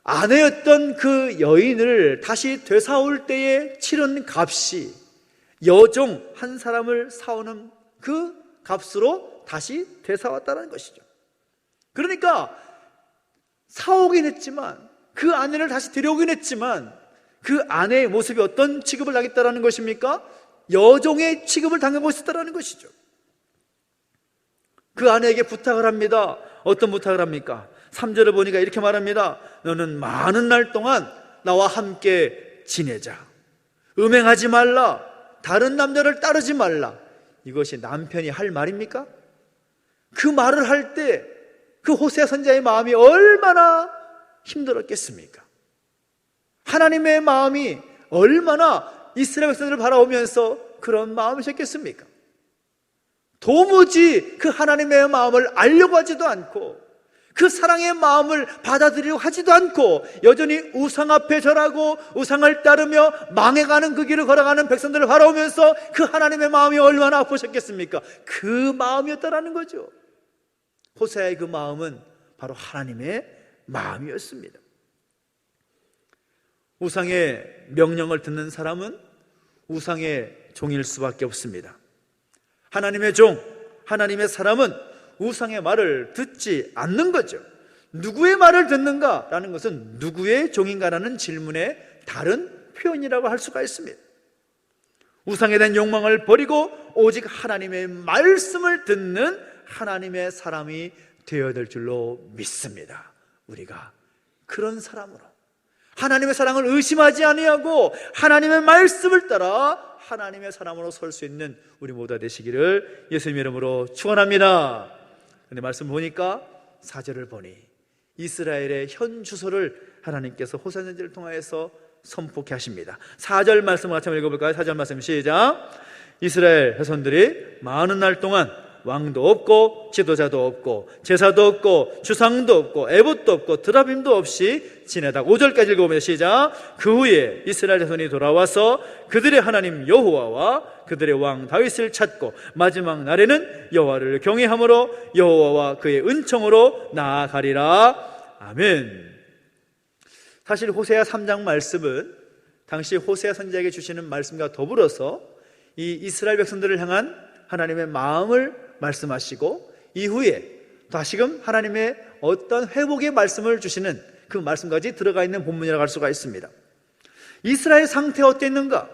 아내였던 그 여인을 다시 되사올 때에 치른 값이 여종 한 사람을 사오는 그 값으로 다시 되사왔다는 것이죠. 그러니까 사오긴 했지만, 그 아내를 다시 데려오긴 했지만 그 아내의 모습이 어떤 취급을 당했다는 것입니까? 여종의 취급을 당하고 있었다는 것이죠. 그 아내에게 부탁을 합니다. 어떤 부탁을 합니까? 3절을 보니까 이렇게 말합니다. 너는 많은 날 동안 나와 함께 지내자. 음행하지 말라. 다른 남자를 따르지 말라. 이것이 남편이 할 말입니까? 그 말을 할 때 그 호세 선지자의 마음이 얼마나 힘들었겠습니까? 하나님의 마음이 얼마나 이스라엘 백성들을 바라보면서 그런 마음이셨겠습니까? 도무지 그 하나님의 마음을 알려고 하지도 않고 그 사랑의 마음을 받아들이려고 하지도 않고 여전히 우상 앞에 절하고 우상을 따르며 망해가는 그 길을 걸어가는 백성들을 바라보면서 그 하나님의 마음이 얼마나 아프셨겠습니까? 그 마음이었다라는 거죠. 호세아의 그 마음은 바로 하나님의 마음이었습니다. 우상의 명령을 듣는 사람은 우상의 종일 수밖에 없습니다. 하나님의 종, 하나님의 사람은 우상의 말을 듣지 않는 거죠. 누구의 말을 듣는가라는 것은 누구의 종인가라는 질문의 다른 표현이라고 할 수가 있습니다. 우상에 대한 욕망을 버리고 오직 하나님의 말씀을 듣는 하나님의 사람이 되어야 될 줄로 믿습니다. 우리가 그런 사람으로 하나님의 사랑을 의심하지 아니하고 하나님의 말씀을 따라 하나님의 사람으로 설 수 있는 우리 모두가 되시기를 예수님 이름으로 축원합니다. 근데 말씀 보니까 4절을 보니 이스라엘의 현 주소를 하나님께서 호세 선지자를 통하여서 선포케 하십니다. 4절 말씀을 같이 한번 읽어볼까요? 4절 말씀 시작. 이스라엘 자손들이 많은 날 동안 왕도 없고 지도자도 없고 제사도 없고 주상도 없고 에봇도 없고 드라빔도 없이 지내다. 5절까지 읽어보면 시작. 그 후에 이스라엘 자손이 돌아와서 그들의 하나님 여호와와 그들의 왕 다윗을 찾고 마지막 날에는 여호와를 경외함으로 여호와와 그의 은총으로 나아가리라. 아멘. 사실 호세아 3장 말씀은 당시 호세아 선지자에게 주시는 말씀과 더불어서 이 이스라엘 백성들을 향한 하나님의 마음을 말씀하시고 이후에 다시금 하나님의 어떤 회복의 말씀을 주시는 그 말씀까지 들어가 있는 본문이라고 할 수가 있습니다. 이스라엘 상태가 어땠는가?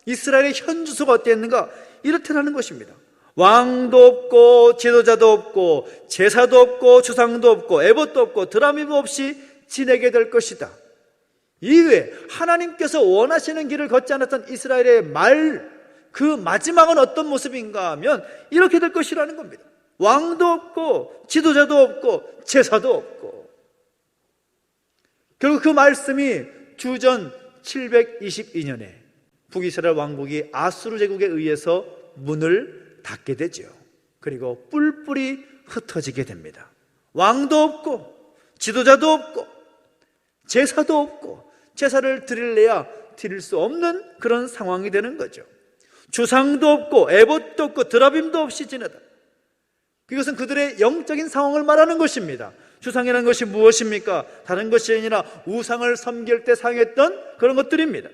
이스라엘의 현주소가 어땠는가? 이렇다는 것입니다. 왕도 없고 지도자도 없고 제사도 없고 주상도 없고 에봇도 없고 드라밈도 없이 지내게 될 것이다. 이외에 하나님께서 원하시는 길을 걷지 않았던 이스라엘의 그 마지막은 어떤 모습인가 하면 이렇게 될 것이라는 겁니다. 왕도 없고 지도자도 없고 제사도 없고. 결국 그 말씀이 주전 722년에 북이스라엘 왕국이 아수르 제국에 의해서 문을 닫게 되죠. 그리고 뿔뿔이 흩어지게 됩니다. 왕도 없고 지도자도 없고 제사도 없고 제사를 드릴래야 드릴 수 없는 그런 상황이 되는 거죠. 주상도 없고 에봇도 없고 드라빔도 없이 지내다. 이것은 그들의 영적인 상황을 말하는 것입니다. 주상이라는 것이 무엇입니까? 다른 것이 아니라 우상을 섬길 때 사용했던 그런 것들입니다.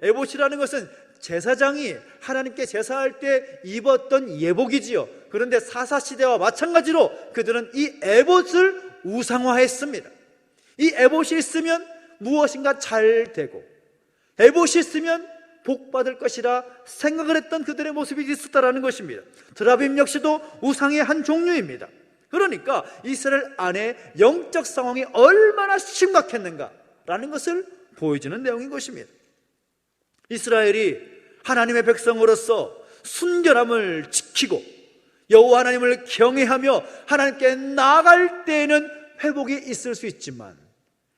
에봇이라는 것은 제사장이 하나님께 제사할 때 입었던 예복이지요. 그런데 사사시대와 마찬가지로 그들은 이 에봇을 우상화했습니다. 이 에봇이 있으면 무엇인가 잘 되고 에봇이 있으면 복 받을 것이라 생각을 했던 그들의 모습이 있었다라는 것입니다. 드라빔 역시도 우상의 한 종류입니다. 그러니까 이스라엘 안에 영적 상황이 얼마나 심각했는가라는 것을 보여주는 내용인 것입니다. 이스라엘이 하나님의 백성으로서 순결함을 지키고 여호와 하나님을 경외하며 하나님께 나아갈 때에는 회복이 있을 수 있지만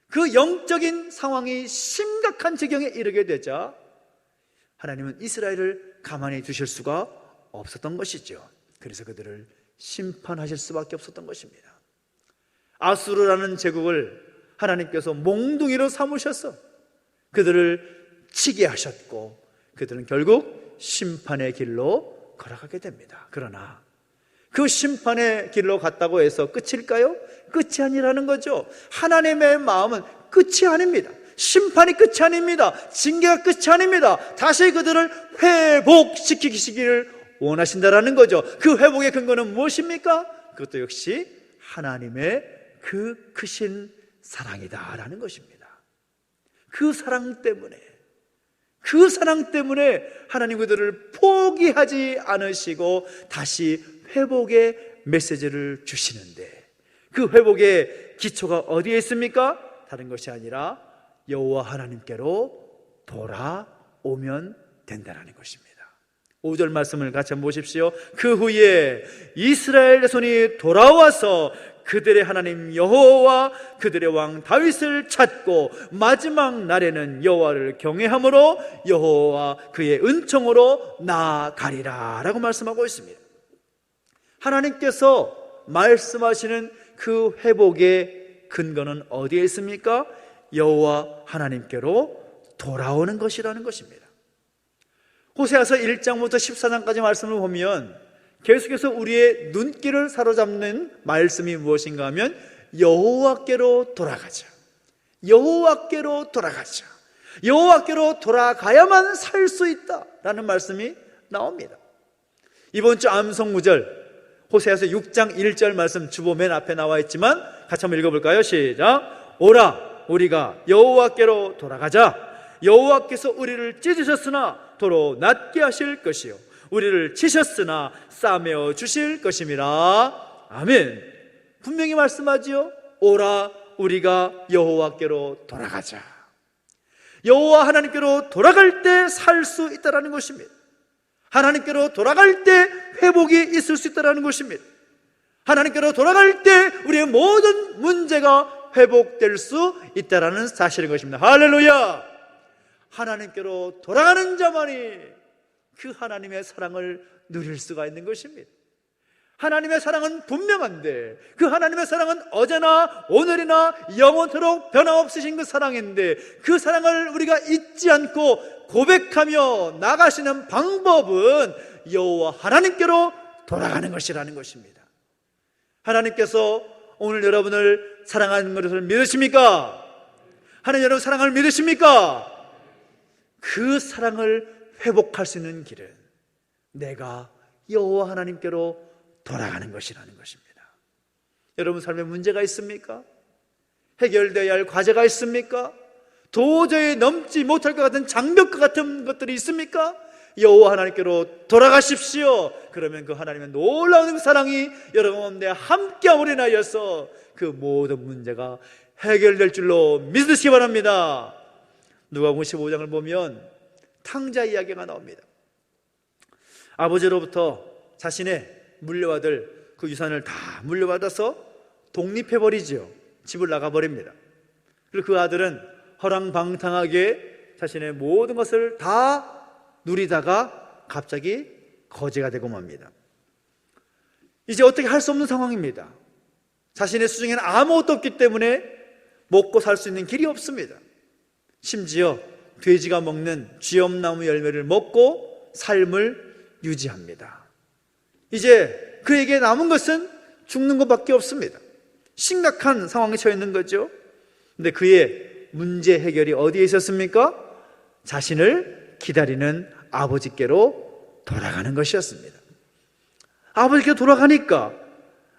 그 영적인 상황이 심각한 지경에 이르게 되자 하나님은 이스라엘을 가만히 두실 수가 없었던 것이죠. 그래서 그들을 심판하실 수밖에 없었던 것입니다. 아수르라는 제국을 하나님께서 몽둥이로 삼으셔서 그들을 치게 하셨고 그들은 결국 심판의 길로 걸어가게 됩니다. 그러나 그 심판의 길로 갔다고 해서 끝일까요? 끝이 아니라는 거죠. 하나님의 마음은 끝이 아닙니다. 심판이 끝이 아닙니다. 징계가 끝이 아닙니다. 다시 그들을 회복시키시기를 원하신다라는 거죠. 그 회복의 근거는 무엇입니까? 그것도 역시 하나님의 그 크신 사랑이다라는 것입니다. 그 사랑 때문에 하나님 그들을 포기하지 않으시고 다시 회복의 메시지를 주시는데 그 회복의 기초가 어디에 있습니까? 다른 것이 아니라 여호와 하나님께로 돌아오면 된다는 것입니다. 5절 말씀을 같이 한번 보십시오. 그 후에 이스라엘 자손이 돌아와서 그들의 하나님 여호와와 그들의 왕 다윗을 찾고 마지막 날에는 여호와를 경외함으로 여호와와 그의 은총으로 나아가리라 라고 말씀하고 있습니다. 하나님께서 말씀하시는 그 회복의 근거는 어디에 있습니까? 여호와 하나님께로 돌아오는 것이라는 것입니다. 호세아서 1장부터 14장까지 말씀을 보면 계속해서 우리의 눈길을 사로잡는 말씀이 무엇인가 하면 여호와께로 돌아가자. 여호와께로 돌아가자. 여호와께로 돌아가야만 살 수 있다라는 말씀이 나옵니다. 이번 주 암송구절 호세아서 6장 1절 말씀 주보 맨 앞에 나와 있지만 같이 한번 읽어볼까요? 시작. 오라 우리가 여호와께로 돌아가자. 여호와께서 우리를 찢으셨으나 도로 낫게 하실 것이요 우리를 치셨으나 싸매어 주실 것임이라. 아멘. 분명히 말씀하지요. 오라 우리가 여호와께로 돌아가자. 여호와 하나님께로 돌아갈 때 살 수 있다라는 것입니다. 하나님께로 돌아갈 때 회복이 있을 수 있다라는 것입니다. 하나님께로 돌아갈 때 우리의 모든 문제가 회복될 수 있다라는 사실인 것입니다. 할렐루야. 하나님께로 돌아가는 자만이 그 하나님의 사랑을 누릴 수가 있는 것입니다. 하나님의 사랑은 분명한데 그 하나님의 사랑은 어제나 오늘이나 영원토록 변함없으신 그 사랑인데 그 사랑을 우리가 잊지 않고 고백하며 나가시는 방법은 여호와 하나님께로 돌아가는 것이라는 것입니다. 하나님께서 오늘 여러분을 사랑하는 것을 믿으십니까? 하나님 여러분 사랑을 믿으십니까? 그 사랑을 회복할 수 있는 길은 내가 여호와 하나님께로 돌아가는 것이라는 것입니다. 여러분 삶에 문제가 있습니까? 해결되어야 할 과제가 있습니까? 도저히 넘지 못할 것 같은 장벽과 같은 것들이 있습니까? 여호와 하나님께로 돌아가십시오. 그러면 그 하나님의 놀라운 사랑이 여러분 가운데 함께함으로 인하여서 그 모든 문제가 해결될 줄로 믿으시기 바랍니다. 누가복음 15장을 보면 탕자 이야기가 나옵니다. 아버지로부터 자신의 물려받을 그 유산을 다 물려받아서 독립해버리죠. 집을 나가버립니다. 그리고 그 아들은 허랑방탕하게 자신의 모든 것을 다 누리다가 갑자기 거지가 되고 맙니다. 이제 어떻게 할 수 없는 상황입니다. 자신의 수중에는 아무것도 없기 때문에 먹고 살 수 있는 길이 없습니다. 심지어 돼지가 먹는 쥐엄나무 열매를 먹고 삶을 유지합니다. 이제 그에게 남은 것은 죽는 것밖에 없습니다. 심각한 상황에 처해 있는 거죠. 근데 그의 문제 해결이 어디에 있었습니까? 자신을 기다리는 아버지께로 돌아가는 것이었습니다. 아버지께로 돌아가니까,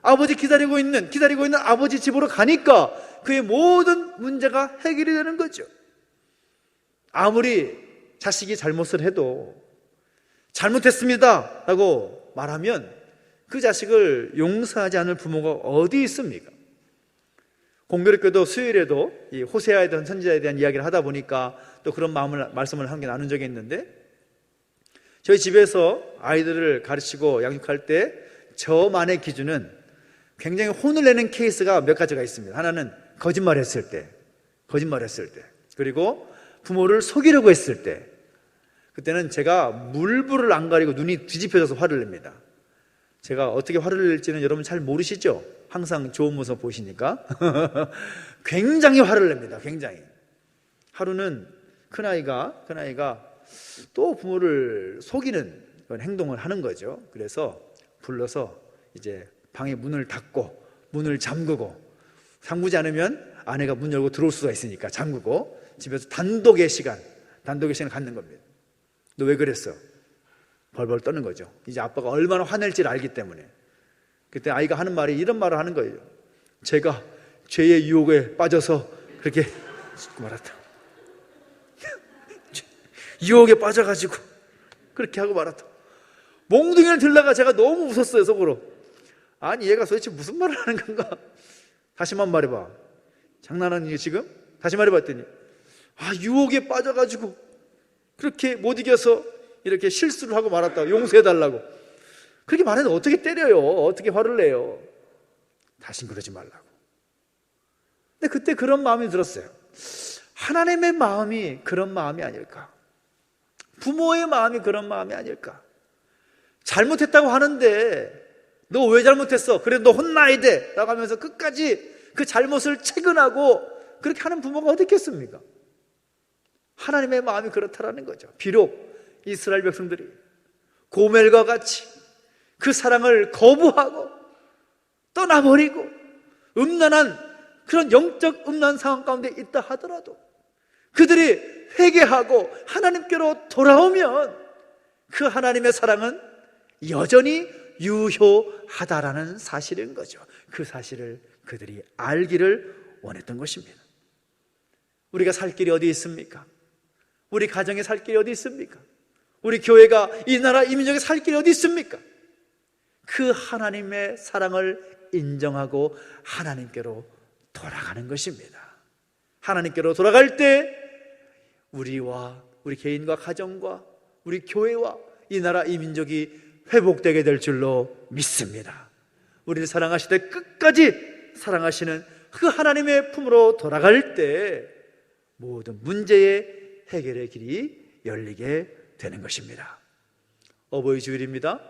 아버지 기다리고 있는 아버지 집으로 가니까 그의 모든 문제가 해결이 되는 거죠. 아무리 자식이 잘못을 해도 잘못했습니다 라고 말하면 그 자식을 용서하지 않을 부모가 어디 있습니까? 공교롭게도 수요일에도 이 호세아에 대한 선지자에 대한 이야기를 하다 보니까 또 그런 말씀을 한 게 나눈 적이 있는데, 저희 집에서 아이들을 가르치고 양육할 때 저만의 기준은 굉장히 혼을 내는 케이스가 몇 가지가 있습니다. 하나는 거짓말했을 때, 그리고 부모를 속이려고 했을 때, 그때는 제가 물불을 안 가리고 눈이 뒤집혀져서 화를 냅니다. 제가 어떻게 화를 낼지는 여러분 잘 모르시죠? 항상 좋은 모습 보시니까. 굉장히 화를 냅니다. 굉장히. 하루는 큰아이가 또 부모를 속이는 그런 행동을 하는 거죠. 그래서 불러서 이제 방에 문을 닫고 문을 잠그고, 잠그지 않으면 아내가 문 열고 들어올 수가 있으니까 잠그고 집에서 단독의 시간을 갖는 겁니다. 너 왜 그랬어? 벌벌 떠는 거죠. 이제 아빠가 얼마나 화낼지를 알기 때문에. 그때 아이가 하는 말이 이런 말을 하는 거예요. 제가 죄의 유혹에 빠져서 그렇게 말았다. 유혹에 빠져가지고 그렇게 하고 말았다. 몽둥이를 들다가 제가 너무 웃었어요, 속으로. 아니 얘가 도대체 무슨 말을 하는 건가? 다시만 말해봐. 장난하는 게 지금? 다시 말해봤더니 유혹에 빠져가지고 그렇게 못 이겨서 이렇게 실수를 하고 말았다. 용서해달라고. 그렇게 말해도 어떻게 때려요? 어떻게 화를 내요? 다신 그러지 말라고. 근데 그때 그런 마음이 들었어요. 하나님의 마음이 그런 마음이 아닐까? 부모의 마음이 그런 마음이 아닐까? 잘못했다고 하는데 너 왜 잘못했어? 그래 너 혼나야 돼 라고 하면서 끝까지 그 잘못을 채근하고 그렇게 하는 부모가 어디 있겠습니까? 하나님의 마음이 그렇다라는 거죠. 비록 이스라엘 백성들이 고멜과 같이 그 사랑을 거부하고 떠나버리고 음란한 그런 영적 음란 상황 가운데 있다 하더라도 그들이 회개하고 하나님께로 돌아오면 그 하나님의 사랑은 여전히 유효하다라는 사실인 거죠. 그 사실을 그들이 알기를 원했던 것입니다. 우리가 살 길이 어디 있습니까? 우리 가정에 살 길이 어디 있습니까? 우리 교회가 이 나라 이 민족에 살 길이 어디 있습니까? 그 하나님의 사랑을 인정하고 하나님께로 돌아가는 것입니다. 하나님께로 돌아갈 때 우리와 우리 개인과 가정과 우리 교회와 이 나라 이 민족이 회복되게 될 줄로 믿습니다. 우리를 사랑하시되 끝까지 사랑하시는 그 하나님의 품으로 돌아갈 때 모든 문제의 해결의 길이 열리게 되는 것입니다. 어버이 주일입니다.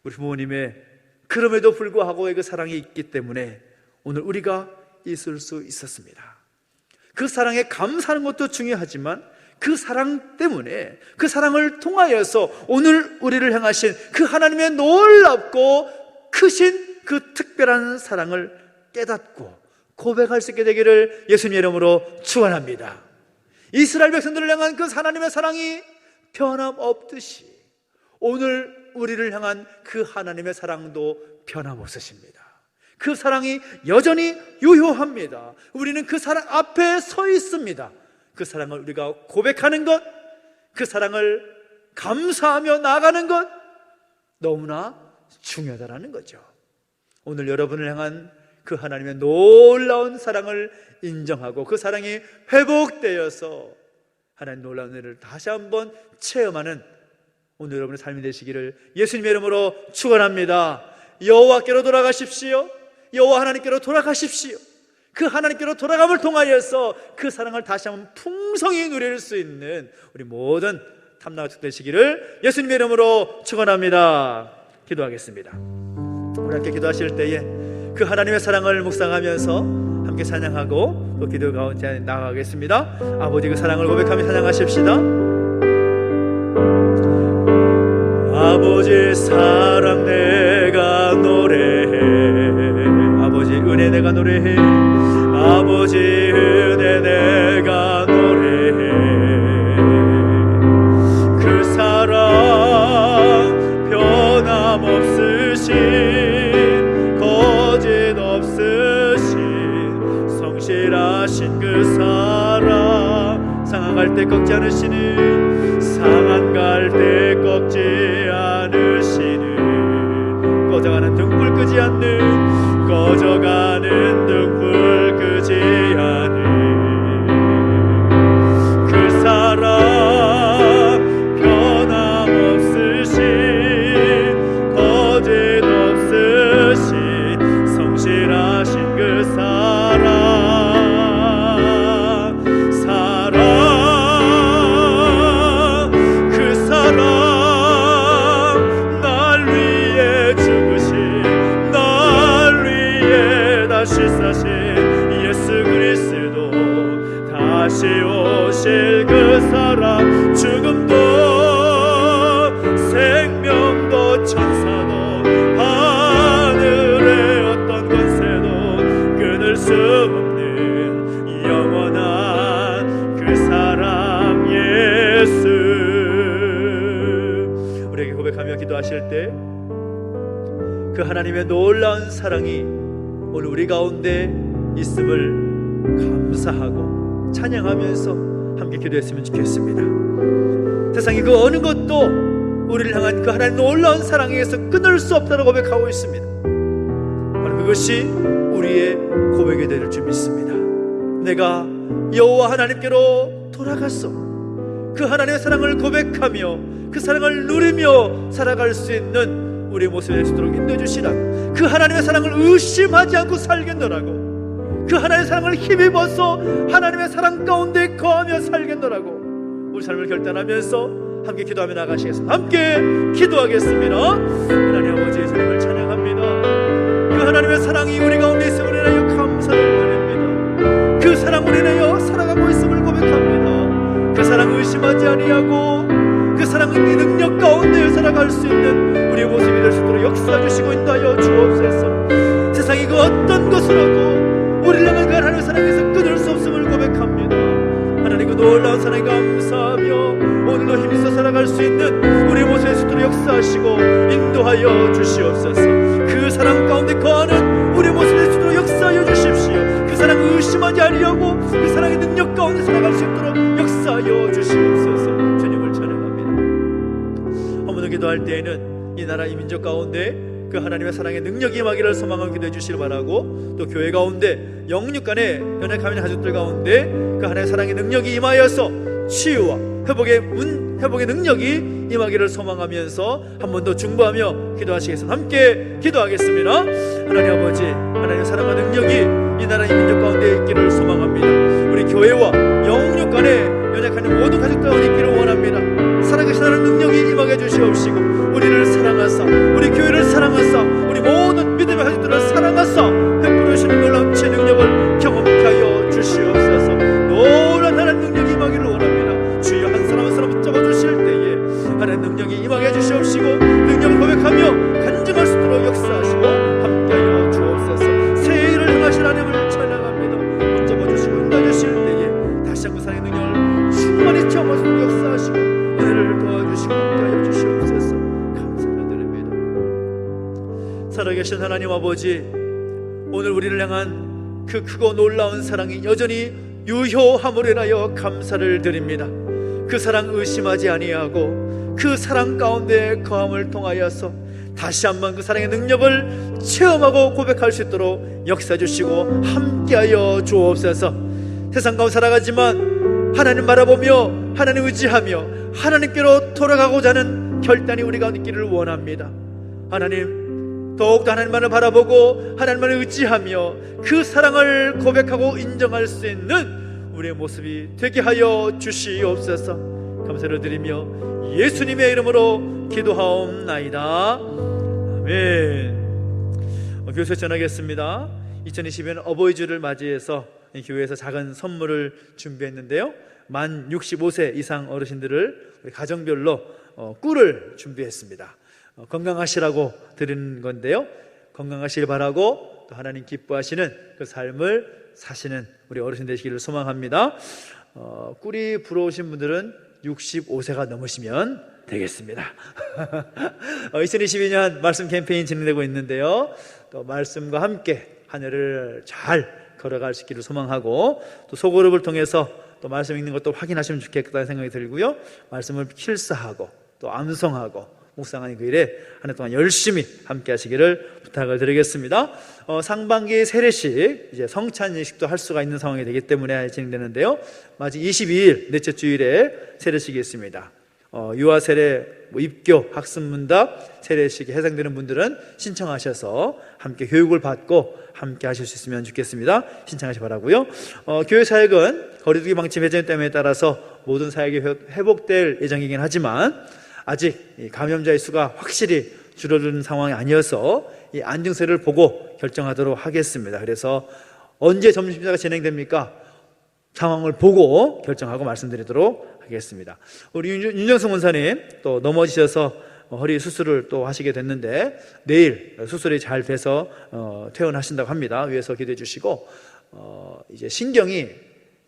우리 부모님의 그럼에도 불구하고 그 사랑이 있기 때문에 오늘 우리가 있을 수 있었습니다. 그 사랑에 감사하는 것도 중요하지만 그 사랑 때문에, 그 사랑을 통하여서 오늘 우리를 향하신 그 하나님의 놀랍고 크신 그 특별한 사랑을 깨닫고 고백할 수 있게 되기를 예수님의 이름으로 축원합니다. 이스라엘 백성들을 향한 그 하나님의 사랑이 변함없듯이 오늘 우리를 향한 그 하나님의 사랑도 변함없으십니다. 그 사랑이 여전히 유효합니다. 우리는 그 사랑 앞에 서 있습니다. 그 사랑을 우리가 고백하는 것, 그 사랑을 감사하며 나아가는 것 너무나 중요하다는 거죠. 오늘 여러분을 향한 그 하나님의 놀라운 사랑을 인정하고 그 사랑이 회복되어서 하나님 놀라운 은혜를 다시 한번 체험하는 오늘 여러분의 삶이 되시기를 예수님의 이름으로 축원합니다. 여호와께로 돌아가십시오. 여호와 하나님께로 돌아가십시오. 그 하나님께로 돌아감을 통하여서 그 사랑을 다시 한번 풍성히 누릴 수 있는 우리 모든 탐나가 되시기를 예수님의 이름으로 축원합니다. 기도하겠습니다. 우리 함께 기도하실 때에 그 하나님의 사랑을 묵상하면서 함께 찬양하고 또 기도 가운데 나아가겠습니다. 아버지 그 사랑을 고백하며 찬양하십시다. 아버지 사랑 내가 노래해, 아버지 은혜 내가 노래해, 아버지 은혜 내가 노래해. 그 사랑 변함없으신 거짓 없으신 성실하신 그 사랑, 상한 때 꺾지 않으시는, 상한 갈 때 꺾지 않으시는, 꺼져가는 등불 끄지 않는, 꺼져가는 등불 끄지 않는 그 사랑 변함없으신 거짓 없으신 성실하신 그 사랑, 그 사랑 날 위해 죽으신, 날 위해 다시 사신 예수 그리스도, 다시 오실 그 사랑, 죽음도 생명도 천사도 하늘의 어떤 권세도 끊을 수 없는 영원한 그 사랑 예수. 우리에게 고백하며 기도하실 때 그 하나님의 놀라운 사랑이 오늘 우리 가운데 있음을 감사하고 찬양하면서 함께 기도했으면 좋겠습니다. 세상에 그 어느 것도 우리를 향한 그 하나님의 놀라운 사랑에서 끊을 수 없다고 고백하고 있습니다. 바로 그것이 우리의 고백이 될 줄 믿습니다. 내가 여호와 하나님께로 돌아갔어. 그 하나님의 사랑을 고백하며 그 사랑을 누리며 살아갈 수 있는 우리의 모습이 될 수 있도록 인도해 주시라고, 그 하나님의 사랑을 의심하지 않고 살겠노라고, 그 하나님의 사랑을 힘입어서 하나님의 사랑 가운데 거하며 살겠노라고 우리 삶을 결단하면서 함께 기도하며 나가시겠습니다. 함께 기도하겠습니다. 하나님 아버지 예수님을 찬양합니다. 그 하나님의 사랑이 우리 가운데 있음을 인하여 감사를 드립니다. 그 사랑 우리 인하여 살아가고 있음을 고백합니다. 그 사랑 의심하지 아니하고 그 사랑은 이 능력 가운데 살아갈 수 있는 우리의 모습이 될 수 있도록 역사해 주시고 인도하여 주옵소서. 세상이 그 어떤 것으로도 우리를 향한 그 하나님의 사랑에서 끊을 수 없음을 고백합니다. 하나님 그 놀라운 사랑에 감사하며 오늘도 힘있어 살아갈 수 있는 우리의 모습이 될 수 있도록 역사하시고 인도하여 주시옵소서. 그 사랑 가운데 거하는 우리의 모습이 될 수 있도록 역사하여 주십시오. 그 사랑을 의심하지 아니하고 그 사랑의 능력 가운데 살아갈 수 있도록 역사하여 주시옵소서. 주님을 찬양합니다. 한 번 더 기도할 때에는 이 나라 이 민족 가운데 그 하나님의 사랑의 능력이 임하기를 소망하고 기도해 주시길 바라고, 또 교회 가운데 영육간에 연약하는 가족들 가운데 그 하나님의 사랑의 능력이 임하여서 치유와 회복의 능력이 임하기를 소망하면서 한 번 더 중보하며 기도하시겠습니다. 함께 기도하겠습니다. 하나님 아버지, 하나님의 사랑과 능력이 이 나라 이 민족 가운데 있기를 소망합니다. 우리 교회와 영육간에 연약하는 모든 가족들 가운데 있기를 원합니다. 살아계신 하나님 능력이 임하게 주시옵시고 우리를 사랑하사, 우리 교회를 사랑하사, 우리 모든 살아계신 하나님 아버지, 오늘 우리를 향한 그 크고 놀라운 사랑이 여전히 유효함으로 인하여 감사를 드립니다. 그 사랑 의심하지 아니하고 그 사랑 가운데 거함을 통하여서 다시 한번 그 사랑의 능력을 체험하고 고백할 수 있도록 역사해 주시고 함께하여 주옵소서. 세상 가운데 살아가지만 하나님 바라보며 하나님 의지하며 하나님께로 돌아가고자 하는 결단이 우리 가운데 있기를 원합니다. 하나님, 더욱더 하나님만을 바라보고 하나님만을 의지하며 그 사랑을 고백하고 인정할 수 있는 우리의 모습이 되게 하여 주시옵소서. 감사를 드리며 예수님의 이름으로 기도하옵나이다. 아멘. 교회에서 전하겠습니다. 2022년 어버이주를 맞이해서 교회에서 작은 선물을 준비했는데요, 만 65세 이상 어르신들을 우리 가정별로 꿀을 준비했습니다. 건강하시라고 드리는 건데요, 건강하시길 바라고 또 하나님 기뻐하시는 그 삶을 사시는 우리 어르신 되시기를 소망합니다. 꿀이 부러우신 분들은 65세가 넘으시면 되겠습니다. 2022년 말씀 캠페인 진행되고 있는데요, 또 말씀과 함께 한 해를 잘 걸어갈 수 있기를 소망하고, 또 소그룹을 통해서 또 말씀 읽는 것도 확인하시면 좋겠다는 생각이 들고요, 말씀을 필사하고 또 암송하고 묵상하는 그 일에 한 해 동안 열심히 함께 하시기를 부탁을 드리겠습니다. 상반기 세례식, 이제 성찬식도 할 수가 있는 상황이 되기 때문에 진행되는데요, 마지 22일 넷째 주일에 세례식이 있습니다. 유아 세례, 입교, 학습문답 세례식에 해당되는 분들은 신청하셔서 함께 교육을 받고 함께 하실 수 있으면 좋겠습니다. 신청하시 바라고요. 교회 사역은 거리두기 방침 해제됨에 따라서 모든 사역이 회복될 예정이긴 하지만 아직 감염자의 수가 확실히 줄어드는 상황이 아니어서 이 안증세를 보고 결정하도록 하겠습니다. 그래서 언제 점심시간가 진행됩니까? 상황을 보고 결정하고 말씀드리도록 하겠습니다. 우리 윤정성 원사님 또 넘어지셔서 허리 수술을 또 하시게 됐는데 내일 수술이 잘 돼서 퇴원하신다고 합니다. 위에서 기도해 주시고, 이제 신경이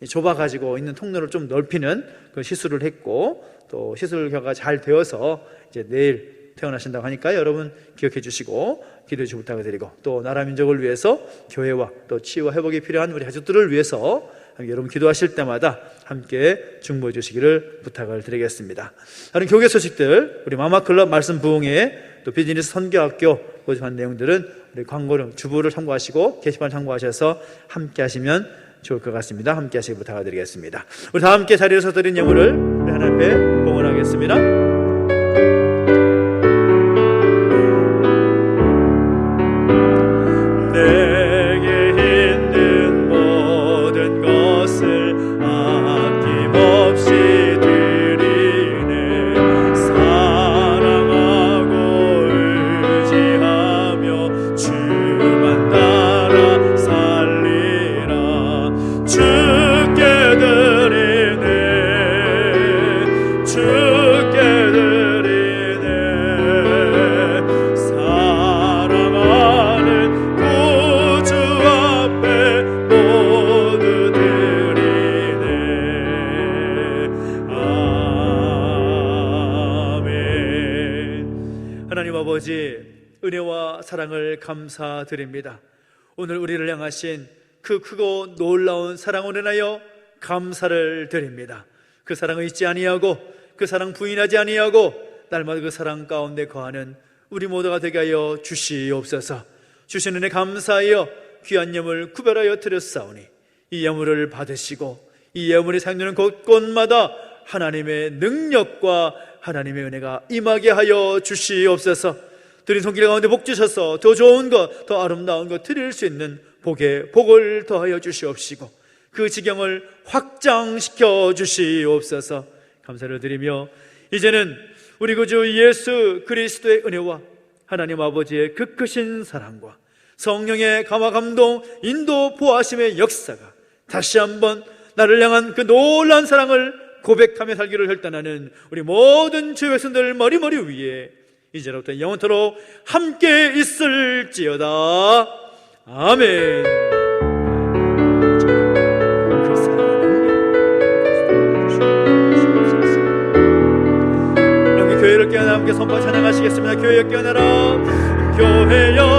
좁아가지고 있는 통로를 좀 넓히는 그 시술을 했고, 또 시술 결과가 잘 되어서 이제 내일 퇴원하신다고 하니까 여러분 기억해 주시고 기도해 주시고 부탁을 드리고, 또 나라 민족을 위해서 교회와 또 치유와 회복이 필요한 우리 가족들을 위해서 여러분 기도하실 때마다 함께 중보해 주시기를 부탁을 드리겠습니다. 다른 교계 소식들, 우리 마마클럽 말씀 부흥회, 또 비즈니스 선교학교 모집한 내용들은 우리 광고를 주부를 참고하시고 게시판 참고하셔서 함께 하시면 좋을 것 같습니다. 함께 하시기 부탁을 드리겠습니다. 우리 다 함께 자리에 서 드린 예물을 우리 하나님 앞에 봉헌하겠습니다. 은혜와 사랑을 감사드립니다. 오늘 우리를 향하신 그 크고 놀라운 사랑을 인하여 감사를 드립니다. 그 사랑을 잊지 아니하고 그 사랑 부인하지 아니하고 날마다 그 사랑 가운데 거하는 우리 모두가 되게 하여 주시옵소서. 주신 은혜 감사하여 귀한 예물 구별하여 드렸사오니 이 예물을 받으시고 이 예물이 사용되는 곳곳마다 하나님의 능력과 하나님의 은혜가 임하게 하여 주시옵소서. 드린 손길 가운데 복 주셔서 더 좋은 것, 더 아름다운 것 드릴 수 있는 복에 복을 더하여 주시옵시고 그 지경을 확장시켜 주시옵소서. 감사를 드리며 이제는 우리 구주 예수 그리스도의 은혜와 하나님 아버지의 그 크신 사랑과 성령의 감화 감동 인도 보하심의 역사가 다시 한번 나를 향한 그 놀라운 사랑을 고백하며 살기를 결단하는 우리 모든 주 백성들 머리머리 위에 이제로부터 영원토록 함께 있을지어다. 아멘. 교회를 깨어나 함께 선포 찬양하시겠습니다. 교회여 깨어나라. 교회여